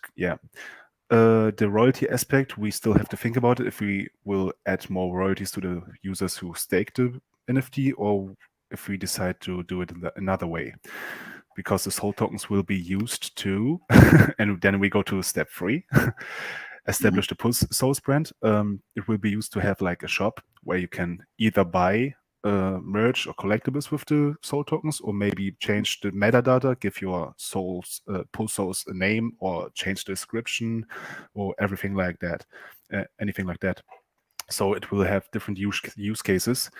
Speaker 2: the royalty aspect, we still have to think about it, if we will add more royalties to the users who stake the NFT, or if we decide to do it in another way, because the soul tokens will be used to, and then we go to step 3, establish the Pulse Souls brand. It will be used to have like a shop where you can either buy merch or collectibles with the soul tokens, or maybe change the metadata, give your souls Pulse Souls a name, or change the description, or everything like that, anything like that. So it will have different use cases.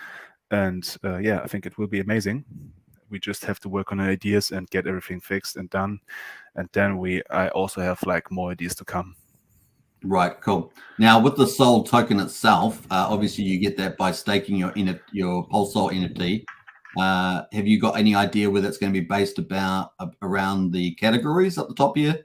Speaker 2: And I think it will be amazing. We just have to work on ideas and get everything fixed and done. And then I also have like more ideas to come.
Speaker 1: Right, cool. Now with the soul token itself, obviously you get that by staking your Pulse Soul NFT. Have you got any idea whether it's going to be based around the categories at the top here?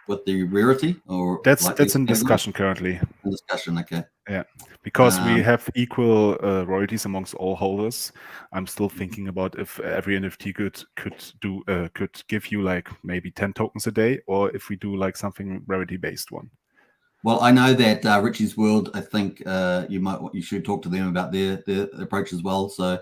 Speaker 1: With the rarity, or
Speaker 2: that's in discussion currently.
Speaker 1: In discussion, okay.
Speaker 2: Yeah, because we have equal royalties amongst all holders. I'm still thinking about if every NFT could give you like maybe 10 tokens a day, or if we do like something rarity based one.
Speaker 1: Well, I know that Richie's World, I think you should talk to them about their approach as well. So,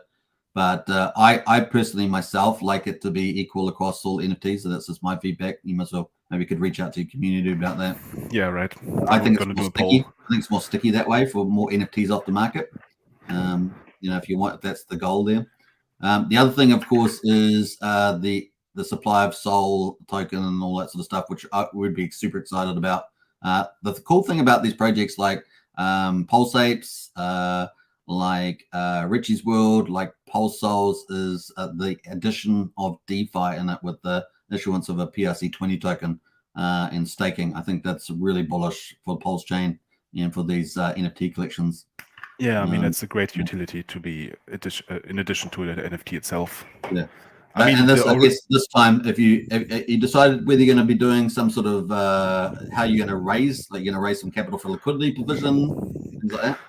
Speaker 1: but I personally myself like it to be equal across all NFTs. So that's just my feedback. You must well maybe could reach out to your community about that.
Speaker 2: Yeah, right.
Speaker 1: I think it's more sticky. I think it's more sticky that way for more NFTs off the market. If you want, that's the goal there. The other thing, of course, is the supply of soul token and all that sort of stuff, which I would be super excited about. The cool thing about these projects like Pulse Apes, like Richie's World, like Pulse Souls, is the addition of DeFi in it with the issuance of a PRC20 token and staking. I think that's really bullish for Pulsechain and for these NFT collections.
Speaker 2: Yeah, I mean, it's a great utility to be in addition to the NFT itself.
Speaker 1: Yeah. I guess this time, if you decided whether you're going to be doing some sort of how you're going to raise, like you're going to raise some capital for liquidity provision, things like that.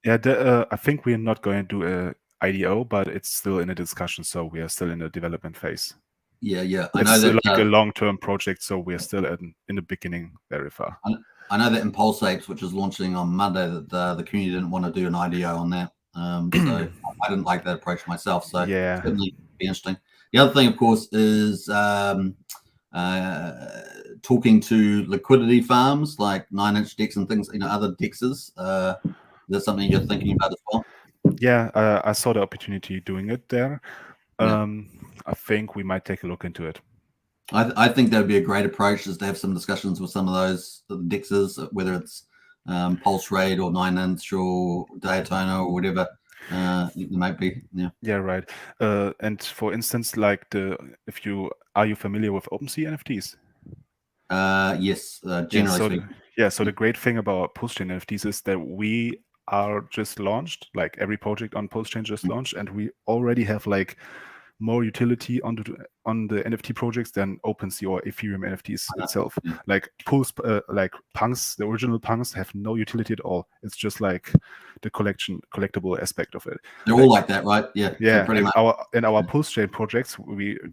Speaker 2: Yeah, I think we're not going to do a IDO, but it's still in a discussion, so we are still in the development phase.
Speaker 1: Yeah.
Speaker 2: I know that like a long-term project, so we are still in the beginning very far.
Speaker 1: I know that in Pulsechain, which is launching on Monday, that the community didn't want to do an IDO on that. So I didn't like that approach myself. So
Speaker 2: Yeah.
Speaker 1: certainly be interesting. The other thing, of course, is talking to liquidity farms like 9-inch DEX and things, other DEXs. Is that something you're thinking about as well?
Speaker 2: Yeah, I saw the opportunity doing it there.
Speaker 1: Yeah.
Speaker 2: I think we might take a look into it.
Speaker 1: I think that would be a great approach, is to have some discussions with some of those DEXs, whether it's Pulse Raid or 9-inch or Daytona or whatever it might be. Yeah.
Speaker 2: Yeah, right. And for instance, like are you familiar with OpenSea NFTs?
Speaker 1: Yes, generally speaking.
Speaker 2: So the great thing about Pulsechain NFTs is that we are just launched, like every project on Pulsechain just launched, and we already have like more utility on the NFT projects than OpenSea or Ethereum NFTs itself.
Speaker 1: Yeah.
Speaker 2: Like like Punks, the original Punks have no utility at all. It's just like the collectible aspect of it.
Speaker 1: They're all like that, right? Yeah.
Speaker 2: Yeah,
Speaker 1: So pretty much.
Speaker 2: Our Pulsechain projects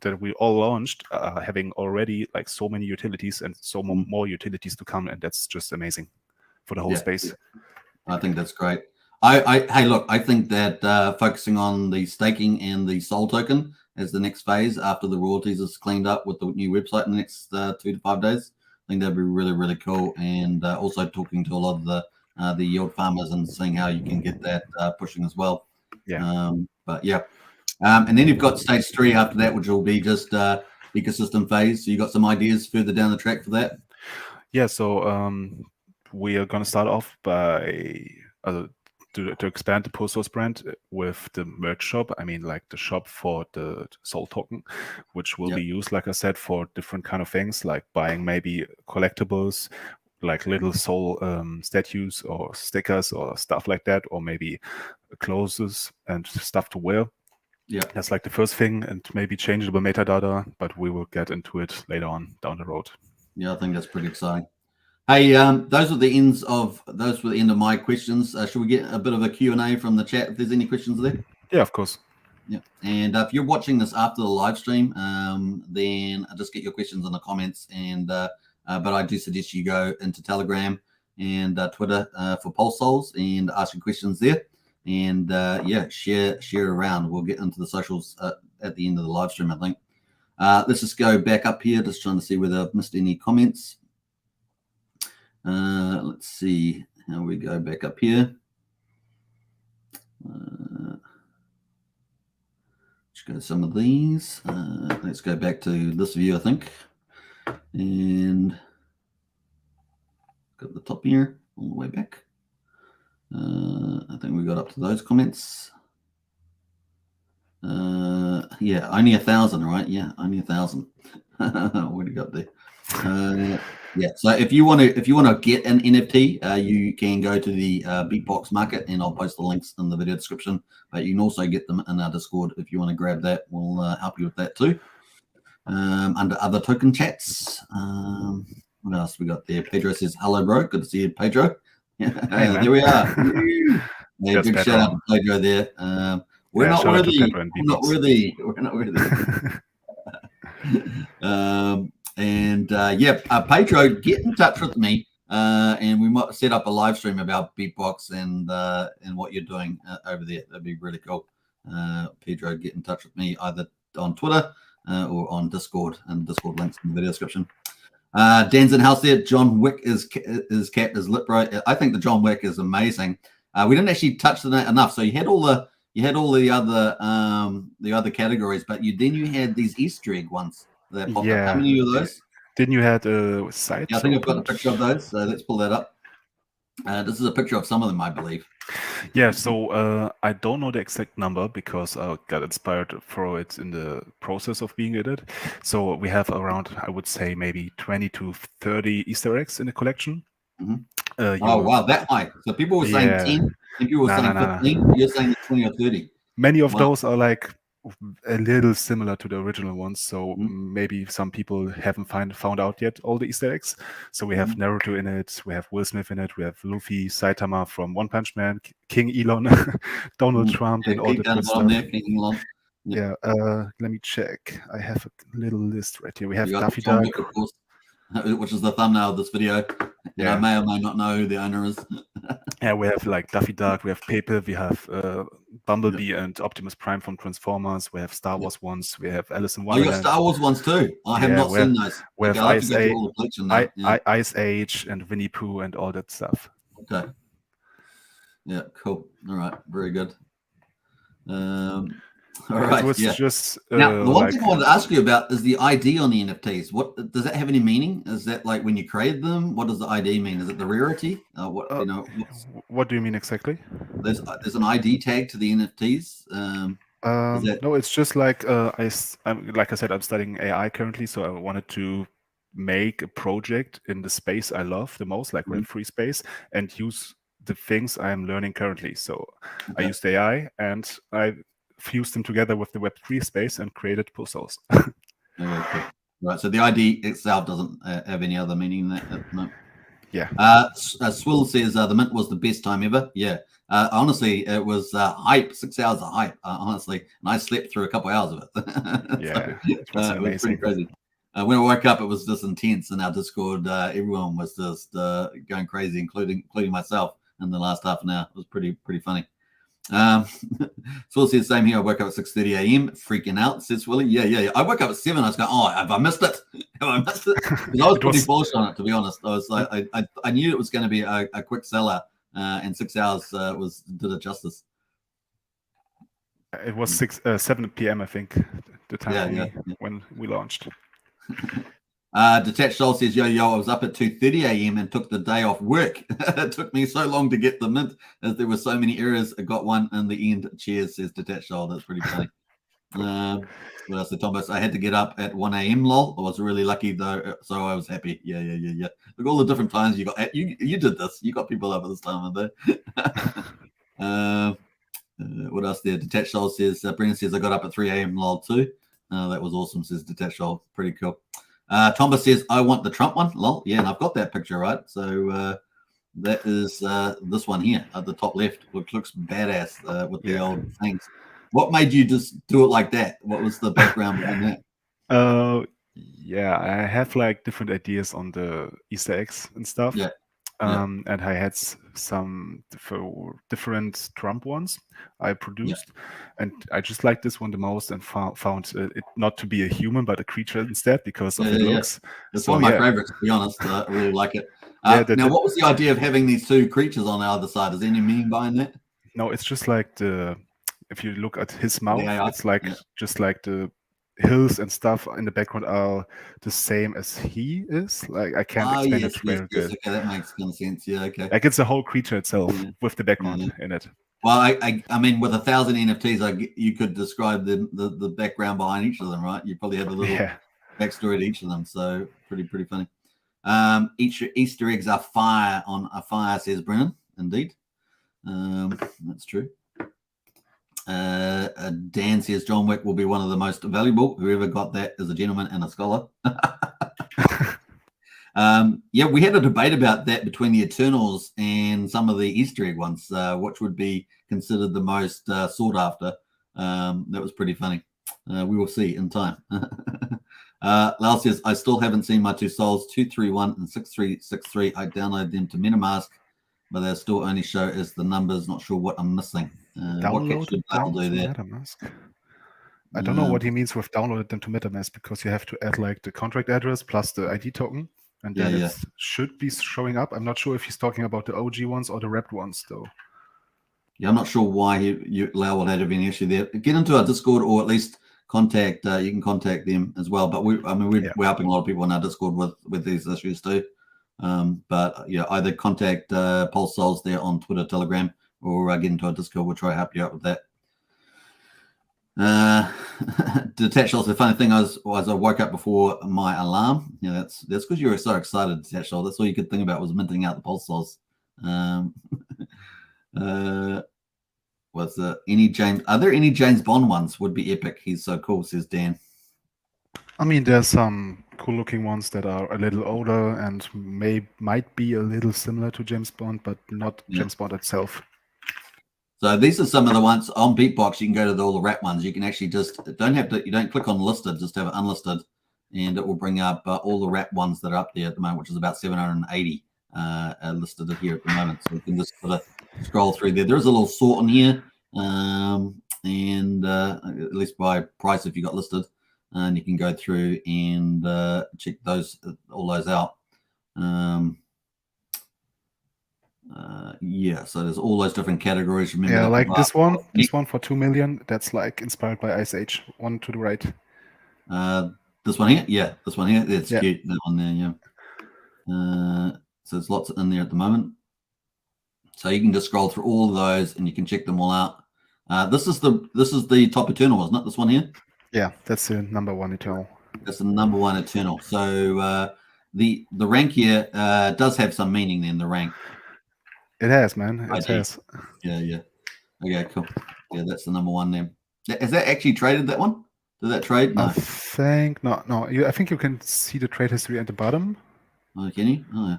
Speaker 2: that we all launched having already like so many utilities and so more utilities to come, and that's just amazing for the whole space.
Speaker 1: I think that's great. Hey, look, I think that focusing on the staking and the Sol token as the next phase after the royalties is cleaned up with the new website in the next 2 to 5 days, I think that'd be really, really cool. And also talking to a lot of the yield farmers and seeing how you can get that pushing as well.
Speaker 2: Yeah.
Speaker 1: But yeah. And then you've got stage 3 after that, which will be just ecosystem phase. So you got some ideas further down the track for that?
Speaker 2: Yeah. So we are going to start off by to expand the Pulsechain brand with the merch shop. I mean, like the shop for the Sol token, which will be used, like I said, for different kind of things, like buying maybe collectibles, like little Sol statues or stickers or stuff like that, or maybe clothes and stuff to wear.
Speaker 1: Yeah,
Speaker 2: that's like the first thing, and maybe changeable metadata, but we will get into it later on down the road.
Speaker 1: Yeah, I think that's pretty exciting. Hey, those were the end of my questions. Should we get a bit of a Q&A from the chat if there's any questions there?
Speaker 2: Yeah, of course.
Speaker 1: Yeah, and if you're watching this after the live stream, then just get your questions in the comments. And but I do suggest you go into Telegram and Twitter for Pulse Souls and ask your questions there. And yeah, share around. We'll get into the socials at the end of the live stream, I think. Let's just go back up here, just trying to see whether I've missed any comments. Let's see how we go back up here. Let's go to some of these. Let's go back to this view, I think. And got the top here all the way back. I think we got up to those comments. Yeah, only 1,000, right? Yeah, only 1,000. Where did you got there? Yeah, so if you want to get an NFT, you can go to the Beatbox Market, and I'll post the links in the video description. But you can also get them in our Discord if you want to grab that. We'll help you with that too. Under other token chats, what else we got there? Pedro says, "Hello, bro. Good to see you, Pedro." There we are. Yeah, big shout out to Pedro there. We're not worthy. We're not worthy. We're not worthy. Pedro, get in touch with me, and we might set up a live stream about Beatbox and what you're doing over there. That'd be really cool. Pedro, get in touch with me either on Twitter or on Discord, and Discord links in the video description. Dan's in house there. John Wick is capped as lit, bro. I think the John Wick is amazing. We didn't actually touch on that enough. So you had all the other categories, but then you had these Easter egg ones that popped up. How many of those?
Speaker 2: Didn't you have a site?
Speaker 1: Yeah, I think I've got a picture of those. So let's pull that up. This is a picture of some of them, I believe.
Speaker 2: Yeah, so I don't know the exact number because I got inspired for it in the process of being edited. So we have around, I would say, maybe 20 to 30 Easter eggs in the collection.
Speaker 1: Mm-hmm. Oh, wow, that high. So people were saying 10, and people were saying 15. You're saying 20 or 30.
Speaker 2: Many of those are like a little similar to the original ones, so maybe some people haven't found out yet all the Easter eggs. So we have Naruto in it, we have Will Smith in it, we have Luffy, Saitama from One Punch Man, King Elon, Donald Trump, and all the good stuff. There, King Elon. Yeah, let me check. I have a little list right here. We have Daffy Duck,
Speaker 1: of course, which is the thumbnail of this video. And I may or may not know who the owner is.
Speaker 2: Yeah, we have like Daffy Duck, we have Pepe, we have Bumblebee and Optimus Prime from Transformers, we have Star Wars ones, we have Alice in
Speaker 1: Oh, you got
Speaker 2: Wonderland.
Speaker 1: Star Wars ones too. I have not seen those.
Speaker 2: We
Speaker 1: Okay,
Speaker 2: have
Speaker 1: I'll have to go through all the collection now.
Speaker 2: Ice Age and Winnie Pooh and all that stuff.
Speaker 1: Okay. Yeah, cool. All right, very good. All right.
Speaker 2: Just
Speaker 1: now, the one thing I wanted to ask you about is the ID on the NFTs. What does that have any meaning? Is that like when you create them? What does the ID mean? Is it the rarity?
Speaker 2: What do you mean exactly?
Speaker 1: There's an ID tag to the NFTs.
Speaker 2: No, it's just like like I said, I'm studying AI currently, so I wanted to make a project in the space I love the most, like Web3 space, and use the things I'm learning currently. So I used AI and I fused them together with the Web3 space and created Pulsechain.
Speaker 1: Okay. Right. So the ID itself doesn't have any other meaning than that. No.
Speaker 2: Yeah.
Speaker 1: Swill says the mint was the best time ever. Yeah. Honestly, it was hype. 6 hours of hype. Honestly, and I slept through a couple hours of it.
Speaker 2: Yeah.
Speaker 1: It was pretty crazy. When I woke up, it was just intense. In our Discord, everyone was just going crazy, including myself. In the last half an hour, it was pretty funny. Swill says same here. I woke up at 6:30 a.m. freaking out. Says Willie, yeah. I woke up at 7. I was going, oh, have I missed it? Have I missed it? Because I was pretty bullish on it, to be honest. I was like, I knew it was going to be a quick seller, and 6 hours did it justice.
Speaker 2: It was 7 p.m. I think the time when we launched.
Speaker 1: Detached Soul says, yo, I was up at 2:30 a.m. and took the day off work. It took me so long to get the mint as there were so many errors. I got one in the end. Cheers, says Detached Soul. That's pretty funny. What else? Thomas, I had to get up at 1 a.m. lol. I was really lucky though, so I was happy. Yeah. Look, all the different times you got. You did this. You got people up at this time of day. What else there? Detached Soul says, Brendan says, I got up at 3 a.m. lol too. That was awesome, says Detached Soul. Pretty cool. Thomas says, I want the Trump one. Lol. Yeah, and I've got that picture, right? So that is this one here at the top left, which looks badass with the old things. What made you just do it like that? What was the background behind that?
Speaker 2: Yeah, I have like different ideas on the Easter eggs and stuff.
Speaker 1: Yeah.
Speaker 2: And I had some different Trump ones I produced, and I just liked this one the most and found it not to be a human but a creature instead because of the looks.
Speaker 1: It's one of my favorites, to be honest. I really like it. Now, what was the idea of having these two creatures on the other side? Is there any meaning behind that?
Speaker 2: No, it's just like if you look at his mouth, it's like just like the hills and stuff in the background are the same as he is. Like I can't explain it very good.
Speaker 1: Okay, that makes kind of sense. Yeah, okay.
Speaker 2: Like it's a whole creature itself with the background in it.
Speaker 1: Well, I mean, with 1,000 NFTs, you could describe the background behind each of them, right? You probably have a little backstory to each of them, so pretty funny. Each Easter eggs are fire on a fire, says Brennan. Indeed, that's true. Dan says John Wick will be one of the most valuable. Whoever got that is a gentleman and a scholar. We had a debate about that between the Eternals and some of the Easter egg ones, which would be considered the most sought after. That was pretty funny. We will see in time. Lau says, I still haven't seen my two souls, 231 and 6363. I downloaded them to MetaMask, but they still only show as the numbers. Not sure what I'm missing.
Speaker 2: Download them to MetaMask. I don't know what he means with downloaded them to MetaMask because you have to add like the contract address plus the ID token, and then it should be showing up. I'm not sure if he's talking about the OG ones or the wrapped ones, though.
Speaker 1: Yeah, I'm not sure why Lau would have any issue there. Get into our Discord or at least contact. You can contact them as well. But we're helping a lot of people in our Discord with these issues too. But either contact Pulse Souls there on Twitter, Telegram, or get into our Discord. We'll try to help you out with that. Detached Soul, the funny thing was I woke up before my alarm. That's because you were so excited, Detached Soul. That's all you could think about was minting out the Pulse Souls. Are there any James Bond ones? Would be epic. He's so cool, says Dan.
Speaker 2: I mean, there's some cool looking ones that are a little older and might be a little similar to James Bond, but not James Bond itself.
Speaker 1: So these are some of the ones on Beatbox. You can go to all the wrap ones. You can actually you don't click on listed, just have it unlisted, and it will bring up all the wrap ones that are up there at the moment, which is about 780. listed here at the moment. So you can just sort of scroll through there. There is a little sort on here, and at least by price if you got listed, and you can go through and check all those out. Yeah, so there's all those different categories. Remember,
Speaker 2: yeah, like this one for 2 million. That's like inspired by Ice Age. One to the right.
Speaker 1: This one here, yeah, this one here. That's cute. That one there, yeah. So there's lots in there at the moment. So you can just scroll through all of those and you can check them all out. This is the top Eternal, isn't it? This one here.
Speaker 2: Yeah, that's the number 1 Eternal.
Speaker 1: That's the number 1 Eternal. So the rank here does have some meaning then. The rank.
Speaker 2: It has, man. It has.
Speaker 1: Yeah. Okay, cool. Yeah, that's the number 1 there. Is that actually traded, that one? Did that trade? No.
Speaker 2: I think no. I think you can see the trade history at the bottom.
Speaker 1: Oh, can you? Oh,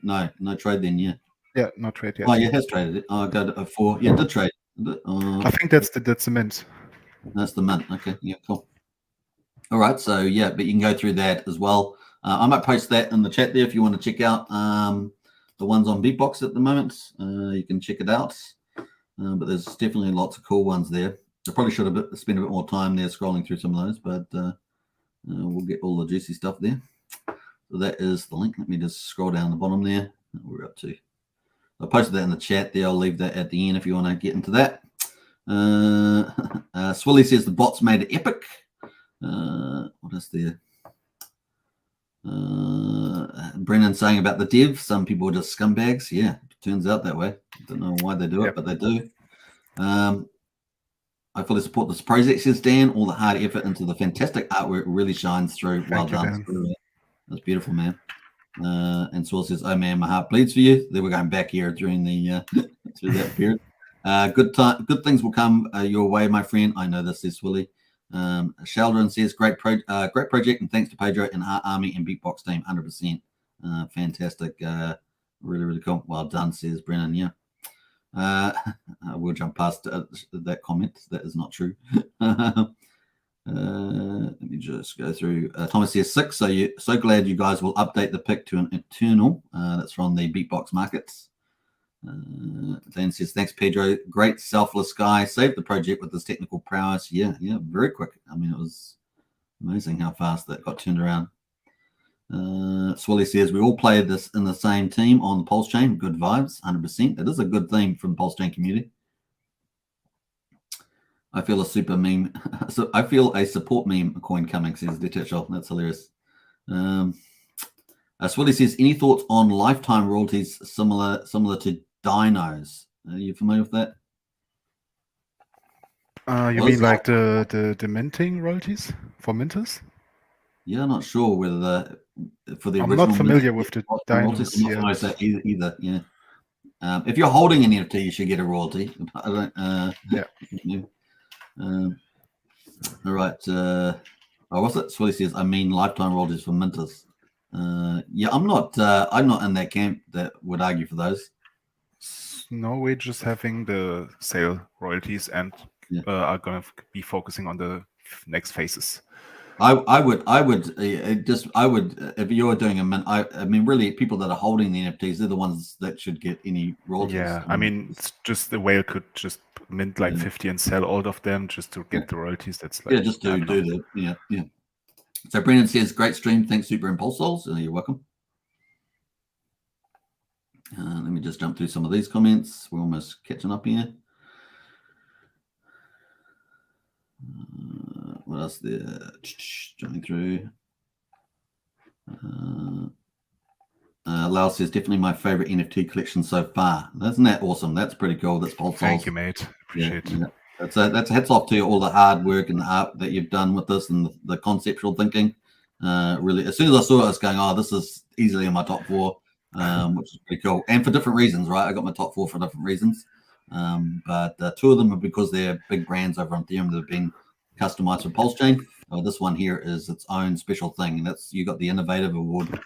Speaker 1: no trade then. Yeah.
Speaker 2: Yeah, no trade yet.
Speaker 1: Oh, yeah, it has traded it. Oh, go to 4. Yeah, it did trade.
Speaker 2: I think that's the mint.
Speaker 1: That's the mint. Okay. Yeah, cool. All right. So yeah, but you can go through that as well. I might post that in the chat there if you want to check out the ones on Beatbox at the moment. You can check it out. But there's definitely lots of cool ones there. I probably should have spent a bit more time there scrolling through some of those, but we'll get all the juicy stuff there. So that is the link. Let me just scroll down the bottom there. We're up to. I posted that in the chat there. I'll leave that at the end if you want to get into that. Swilly says the bots made it epic. What is there? Brennan saying about the dev. Some people are just scumbags. Yeah, it turns out that way. I don't know why they do it, but they do. I fully support this project, says Dan. All the hard effort into the fantastic artwork really shines through. Well done. That's beautiful, man. And Swell says, "Oh man, my heart bleeds for you." Then we're going back here during the through that period. Good things will come your way, my friend. I know this, says Swilly. Sheldon says, great project, and thanks to Pedro and our Army and Beatbox team, 100%. Fantastic. Really, really cool. Well done, says Brennan. Yeah. We'll jump past that comment. That is not true. Let me just go through. Thomas says 6. So glad you guys will update the pick to an Eternal. That's from the Beatbox Markets. Dan says, thanks, Pedro. Great selfless guy. Saved the project with his technical prowess. Yeah, very quick. I mean, it was amazing how fast that got turned around. Swilly says, we all play this in the same team on the Pulsechain. Good vibes, 100%. It is a good theme from the Pulsechain community. I feel a super meme. So I feel a support meme coin coming, says Detachel. That's hilarious. Swilly says, any thoughts on lifetime royalties similar to dinos? Are you familiar with that?
Speaker 2: You mean like the minting royalties for minters?
Speaker 1: Yeah, I'm not sure whether for the
Speaker 2: I'm
Speaker 1: original.
Speaker 2: not familiar with the dinos
Speaker 1: either. Yeah. If you're holding an NFT, you should get a royalty. I don't. All right. What's it? Swilly says, I mean lifetime royalties for minters. Yeah, I'm not in that camp that would argue for those.
Speaker 2: No, we're just having the sale royalties and are going to be focusing on the next phases.
Speaker 1: I would if you're doing a mint. I mean, really, people that are holding the NFTs, they're the ones that should get any royalties.
Speaker 2: Yeah, I mean, it's just the whale could just mint like 50 and sell all of them just to get the royalties. That's like
Speaker 1: just do the yeah. So Brendan says, great stream. Thanks, Super Impulse Souls. You're welcome. Let me just jump through some of these comments. We're almost catching up here. What else there? Jumping through. Lau says, definitely my favorite NFT collection so far. Isn't that awesome? That's pretty cool. That's Pulse.
Speaker 2: Thank you, mate. Appreciate it.
Speaker 1: That's hats off to you, all the hard work and the art that you've done with this and the conceptual thinking. Really, as soon as I saw it, I was going, oh, this is easily in my top 4, which is pretty cool. And for different reasons, right? I got my top 4 for different reasons. But 2 of them are because they're big brands over on Ethereum that have been customized for Pulsechain. This one here is its own special thing, and that's you got the Innovative Award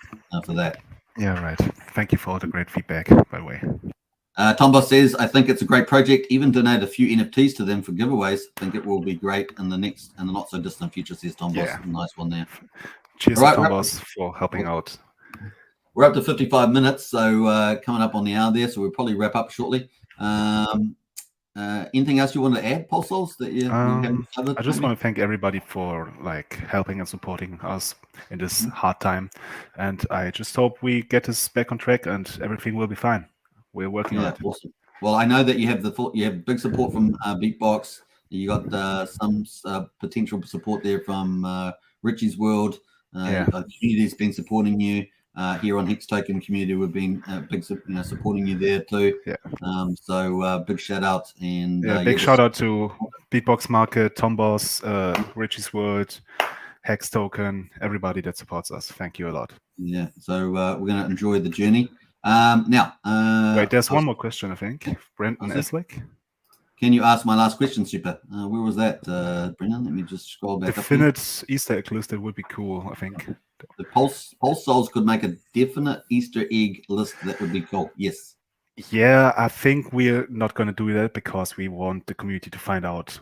Speaker 1: for that.
Speaker 2: Yeah, right. Thank you for all the great feedback, by the way.
Speaker 1: Tombo says, I think it's a great project. Even donate a few NFTs to them for giveaways. I think it will be great in the not so distant future, says Tombo. Yeah. Nice one there.
Speaker 2: Cheers, Tombos, for helping out.
Speaker 1: we're up to 55 minutes, so coming up on the hour there, so we'll probably wrap up shortly. Anything else you want to add, Pulse Souls, that you haven't covered?
Speaker 2: I just want to thank everybody for like helping and supporting us in this hard time, and I just hope we get this back on track and everything will be fine. We're working on it.
Speaker 1: Awesome. Well, I know that you have big support from Beatbox. You got some potential support there from Richie's World. The community's been supporting you. Here on Hex Token community, we've been supporting you there too. So big shout out and
Speaker 2: big shout out to Beatbox Market, Tom Boss, Richie's World, Hex Token, everybody that supports us. Thank you a lot.
Speaker 1: Yeah, so we're going to enjoy the journey. Now,
Speaker 2: wait, there's one more question, I think. Brendan Eslick.
Speaker 1: Can you ask my last question, Super? Where was that, Brendan? Let me just scroll back.
Speaker 2: Definite Easter egg list, that would be cool, I think.
Speaker 1: The Pulse Souls could make a definite Easter egg list. That would be cool. Yes.
Speaker 2: Yeah, I think we're not going to do that because we want the community to find out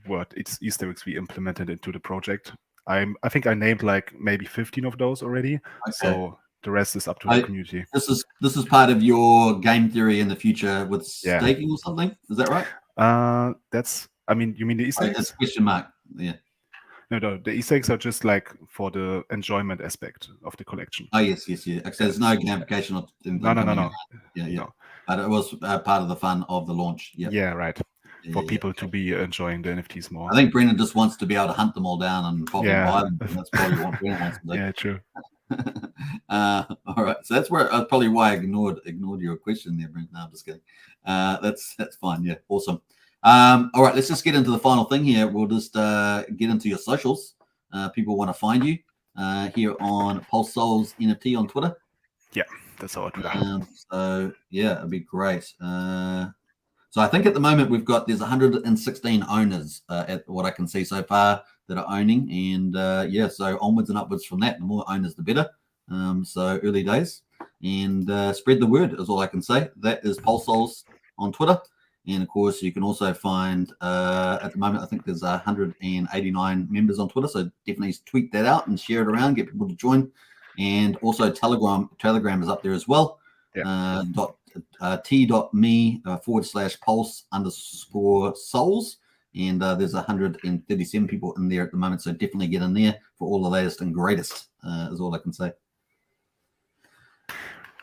Speaker 2: what Easter eggs we implemented into the project. I think I named like maybe 15 of those already. Okay. So the rest is up to the community.
Speaker 1: This is part of your game theory in the future with staking or something. Is that right?
Speaker 2: You mean the Easter eggs?
Speaker 1: That's question mark. Yeah.
Speaker 2: No, the Easter eggs are just like for the enjoyment aspect of the collection.
Speaker 1: Oh, yes. So there's no gamification or
Speaker 2: No.
Speaker 1: Yeah. No. But it was part of the fun of the launch. Yep.
Speaker 2: Yeah, right. For people to be enjoying the NFTs more.
Speaker 1: I think Brendan just wants to be able to hunt them all down and probably buy them. That's probably what Brendan wants to do.
Speaker 2: Yeah, true.
Speaker 1: All right. So that's probably why I ignored your question there, Brendan. No, I'm just kidding. That's fine. Yeah, awesome. All right, let's just get into the final thing here. We'll just get into your socials. People want to find you here on Pulse Souls NFT on Twitter.
Speaker 2: Yeah, that's all I do.
Speaker 1: So yeah, it'd be great. So I think at the moment there's 116 owners at what I can see so far that are owning, and so onwards and upwards from that. The more owners, the better. So early days, and spread the word is all I can say. That is Pulse Souls on Twitter. And of course, you can also find at the moment, I think there's 189 members on Twitter. So definitely tweet that out and share it around, get people to join. And also Telegram is up there as well.
Speaker 2: Yeah.
Speaker 1: t.me/pulse_souls. And there's 137 people in there at the moment. So definitely get in there for all the latest and greatest is all I can say.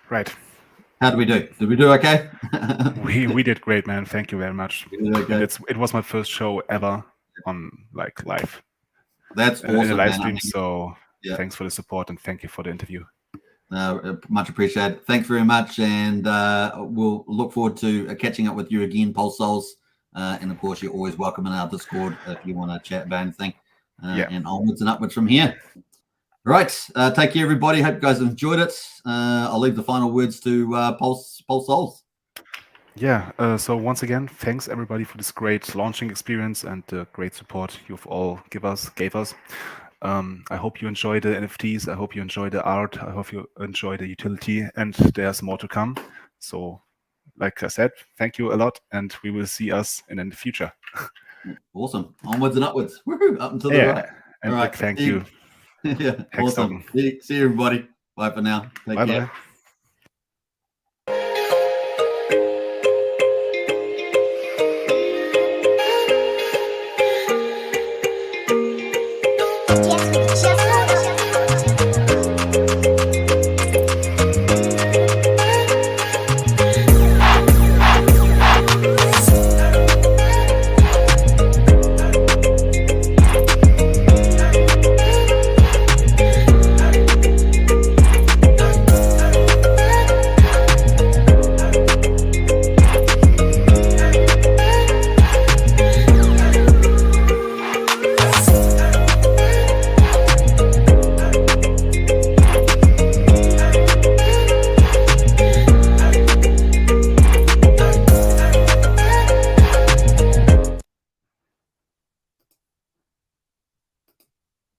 Speaker 2: Right.
Speaker 1: How did we do? Did we do okay?
Speaker 2: we did great, man. Thank you very much.
Speaker 1: Okay.
Speaker 2: It was my first show ever on like live.
Speaker 1: That's awesome.
Speaker 2: In a live stream. So thanks for the support and thank you for the interview.
Speaker 1: Much appreciated. Thanks very much, and we'll look forward to catching up with you again, Pulse Souls. And of course, you're always welcome in our Discord if you want to chat about anything. And onwards and upwards from here. Right. Take care, everybody. Hope you guys have enjoyed it. I'll leave the final words to Pulse Souls.
Speaker 2: Yeah. So once again, thanks everybody for this great launching experience and the great support you've all gave us. I hope you enjoy the NFTs. I hope you enjoy the art. I hope you enjoy the utility, and there's more to come. So, like I said, thank you a lot, and we will see us in the future.
Speaker 1: Awesome. Onwards and upwards. Woohoo! Up and to the right.
Speaker 2: And all right. Thank you.
Speaker 1: Yeah, awesome. See you, everybody. Bye for now. Take care.